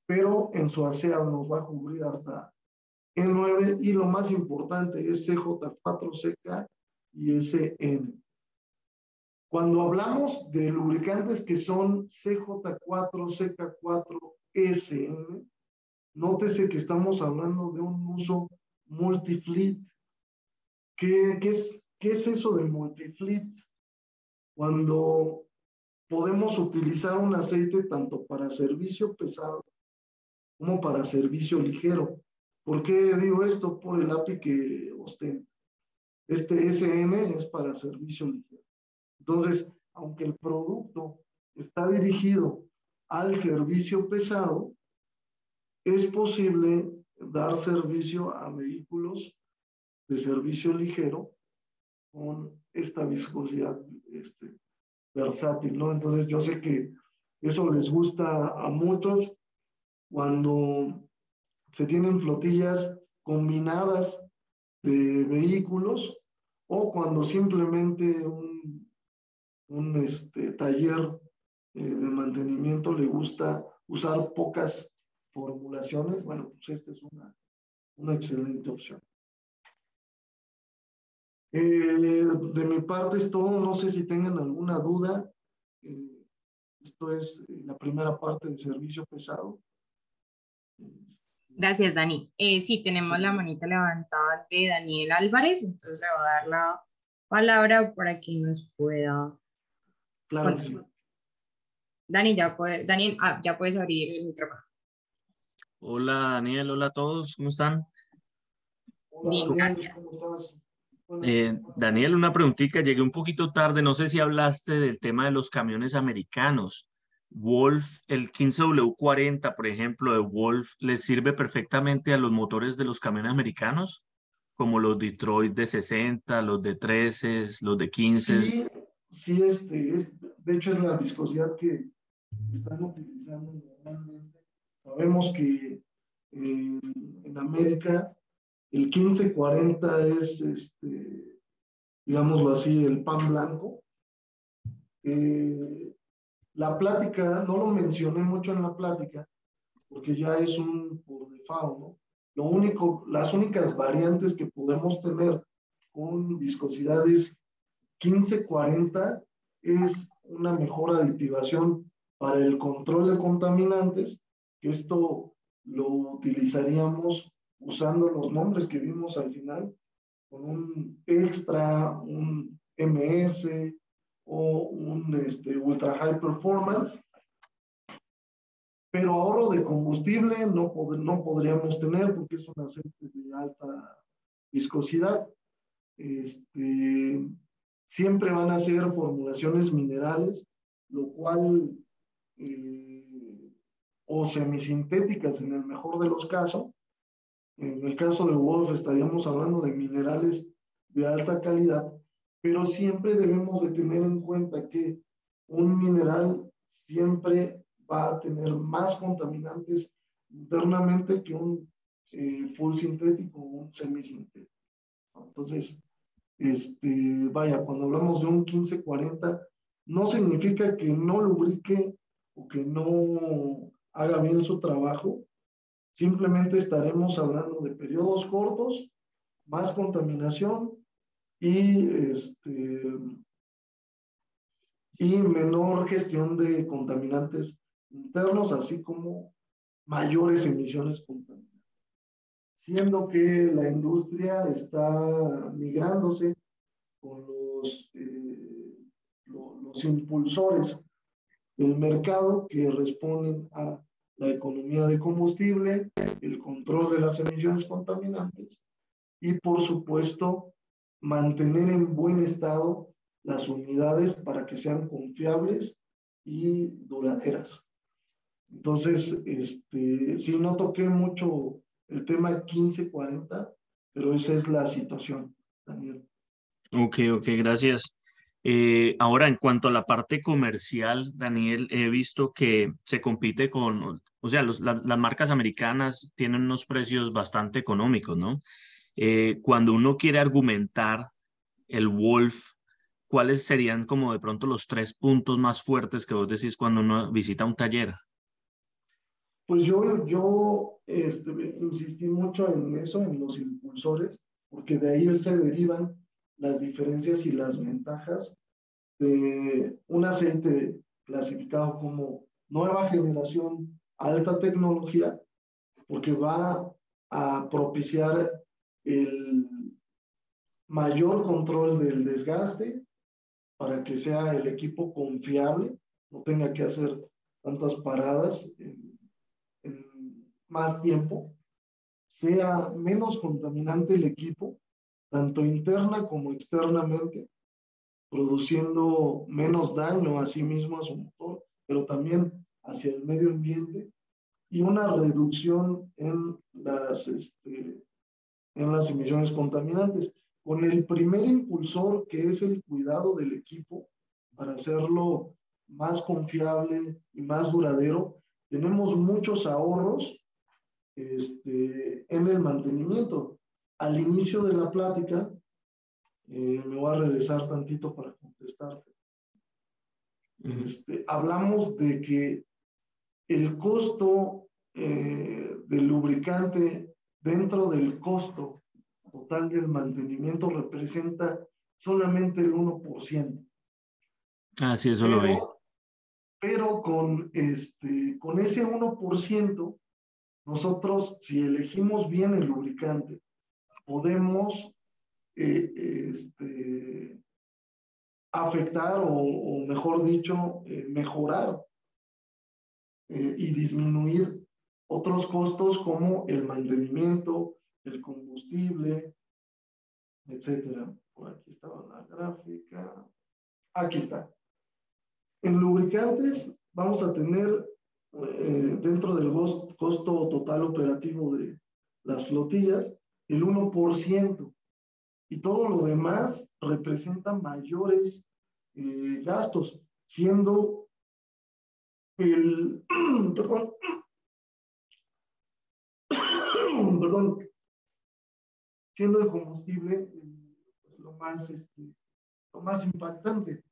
pero en su ASEA nos va a cubrir hasta E9, y lo más importante es CJ4CK y SN. Cuando hablamos de lubricantes que son CJ4, CK4, SN, nótese que estamos hablando de un uso multifleet. ¿Qué es eso de multifleet? Cuando podemos utilizar un aceite tanto para servicio pesado como para servicio ligero. ¿Por qué digo esto? Por el API que ostenta. Este SN es para servicio ligero. Entonces, aunque el producto está dirigido al servicio pesado, es posible dar servicio a vehículos de servicio ligero con esta viscosidad versátil, ¿no? Entonces, yo sé que eso les gusta a muchos cuando se tienen flotillas combinadas de vehículos, o cuando simplemente un taller de mantenimiento le gusta usar pocas formulaciones. Bueno, pues esta es una excelente opción. De mi parte es todo. No sé si tengan alguna duda. Esto es la primera parte del servicio pesado. Gracias, Dani. Sí, tenemos la manita levantada de Daniel Álvarez, entonces le voy a dar la palabra para que nos pueda Claro que sí. Dani, Daniel, ya puedes abrir el micrófono. Hola Daniel, hola a todos, ¿cómo están? Hola, Bien, Daniel, gracias. ¿cómo estás? Daniel, una preguntita, llegué un poquito tarde, no sé si hablaste del tema de los camiones americanos. Wolf, el 15W40, por ejemplo, de Wolf, ¿le sirve perfectamente a los motores de los camiones americanos? Como los Detroit de 60, los de 13, los de 15. Sí, sí, de hecho es la viscosidad que están utilizando normalmente. Sabemos que en América el 1540 es, digámoslo así, el pan blanco. Eh, la plática, no lo mencioné mucho en la plática, porque ya es un por default, ¿no? Lo único, las únicas variantes que podemos tener con viscosidades 1540 es una mejor aditivación para el control de contaminantes, que esto lo utilizaríamos usando los nombres que vimos al final, con un extra, un MS o un ultra high performance, pero ahorro de combustible no podríamos tener porque es un aceite de alta viscosidad. Este, siempre van a ser formulaciones minerales, lo cual, o semisintéticas en el mejor de los casos. En el caso de Wolf estaríamos hablando de minerales de alta calidad, pero siempre debemos de tener en cuenta que un mineral siempre va a tener más contaminantes internamente que un full sintético o un semisintético. Entonces, vaya, cuando hablamos de un 1540, no significa que no lubrique o que no haga bien su trabajo, simplemente estaremos hablando de periodos cortos, más contaminación y, y menor gestión de contaminantes internos, así como mayores emisiones contaminantes. Siendo que la industria está migrándose con los impulsores del mercado que responden a la economía de combustible, el control de las emisiones contaminantes y, por supuesto, mantener en buen estado las unidades para que sean confiables y duraderas. Entonces, sí, no toqué mucho el tema 1540, pero esa es la situación, Daniel. Ok, ok, gracias. Ahora, en cuanto a la parte comercial, Daniel, he visto que se compite con, o sea, las marcas americanas tienen unos precios bastante económicos, ¿no? Cuando uno quiere argumentar el Wolf, ¿cuáles serían como de pronto los tres puntos más fuertes que vos decís cuando uno visita un taller? Pues yo insistí mucho en eso, en los impulsores, porque de ahí se derivan las diferencias y las ventajas de un aceite clasificado como nueva generación, alta tecnología, porque va a propiciar el mayor control del desgaste para que sea el equipo confiable, no tenga que hacer tantas paradas en más tiempo, sea menos contaminante el equipo, tanto interna como externamente, produciendo menos daño a sí mismo, a su motor, pero también hacia el medio ambiente y una reducción en las emisiones contaminantes. Con el primer impulsor, que es el cuidado del equipo, para hacerlo más confiable y más duradero, tenemos muchos ahorros en el mantenimiento. Al inicio de la plática, me voy a regresar tantito para contestarte. Hablamos de que el costo del lubricante dentro del costo total del mantenimiento representa solamente el 1%. Ah, sí, eso lo vi. Pero con ese 1%, nosotros, si elegimos bien el lubricante, podemos afectar o mejor dicho, mejorar y disminuir otros costos como el mantenimiento, el combustible, etcétera. Por aquí estaba la gráfica. Aquí está. En lubricantes vamos a tener dentro del costo total operativo de las flotillas el 1%, y todo lo demás representa mayores gastos, siendo el, perdón, perdón, siendo el combustible lo más impactante.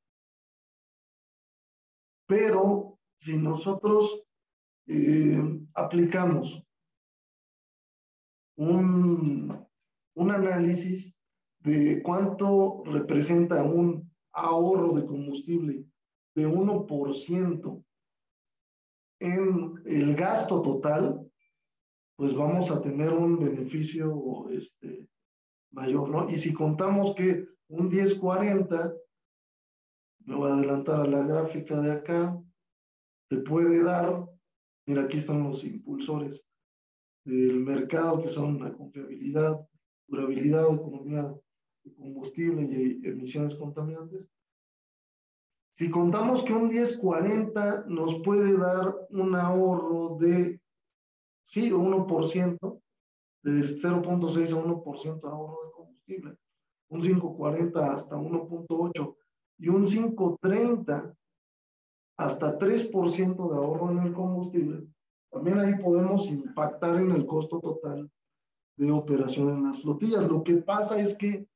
Pero si nosotros aplicamos un análisis de cuánto representa un ahorro de combustible de 1% en el gasto total, pues vamos a tener un beneficio mayor, ¿no? Y si contamos que un 10-40, me voy a adelantar a la gráfica de acá, te puede dar, mira, aquí están los impulsores del mercado, que son la confiabilidad, durabilidad, economía de combustible y emisiones contaminantes. Si contamos que un 10-40 nos puede dar un ahorro de, sí, 1%, de 0.6 a 1% de ahorro de combustible, un 5.40 hasta 1.8 y un 5.30 hasta 3% de ahorro en el combustible, también ahí podemos impactar en el costo total de operación en las flotillas. Lo que pasa es que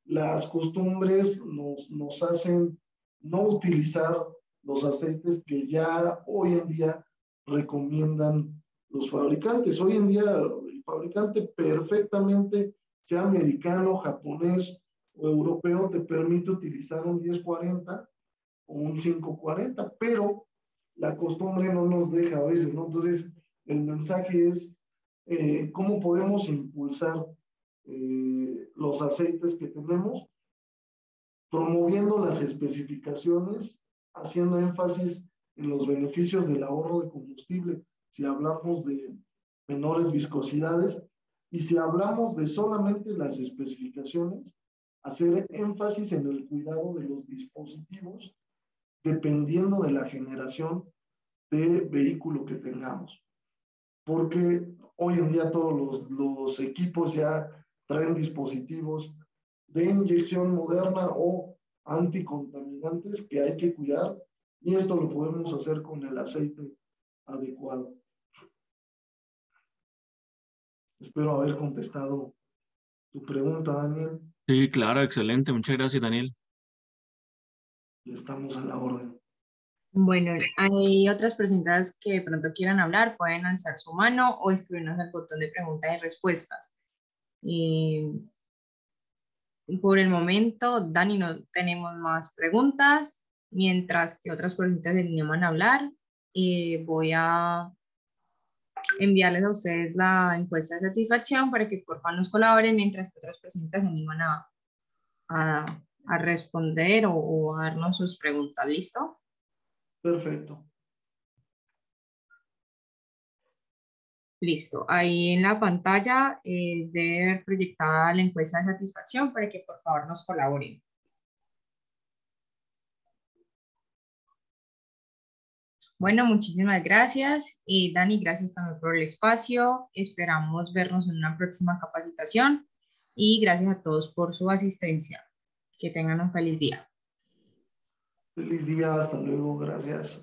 las costumbres nos hacen no utilizar los aceites que ya hoy en día recomiendan los fabricantes. Hoy en día el fabricante perfectamente, sea americano, japonés o europeo, te permite utilizar un 1040 o un 540, pero la costumbre no nos deja a veces, ¿no? Entonces, el mensaje es cómo podemos impulsar los aceites que tenemos, promoviendo las especificaciones, haciendo énfasis en los beneficios del ahorro de combustible, si hablamos de menores viscosidades, y si hablamos de solamente las especificaciones, hacer énfasis en el cuidado de los dispositivos dependiendo de la generación de vehículo que tengamos. Porque hoy en día todos los equipos ya traen dispositivos de inyección moderna o anticontaminantes que hay que cuidar, y esto lo podemos hacer con el aceite adecuado. Espero haber contestado tu pregunta, Daniel. Sí, claro, excelente. Muchas gracias, Daniel. Estamos a la orden. Bueno, hay otras personas que de pronto quieran hablar, pueden alzar su mano o escribirnos al botón de preguntas y respuestas. Por el momento, Dani, no tenemos más preguntas, mientras que otras personas se animan a hablar. Voy a enviarles a ustedes la encuesta de satisfacción para que por favor nos colaboren, mientras que otras personas se animan a responder o a darnos sus preguntas. ¿Listo? Perfecto. Listo. Ahí en la pantalla debe ver proyectada la encuesta de satisfacción para que por favor nos colaboren. Bueno, muchísimas gracias. Dani, gracias también por el espacio. Esperamos vernos en una próxima capacitación y gracias a todos por su asistencia. Que tengan un feliz día. Feliz día, hasta luego, gracias.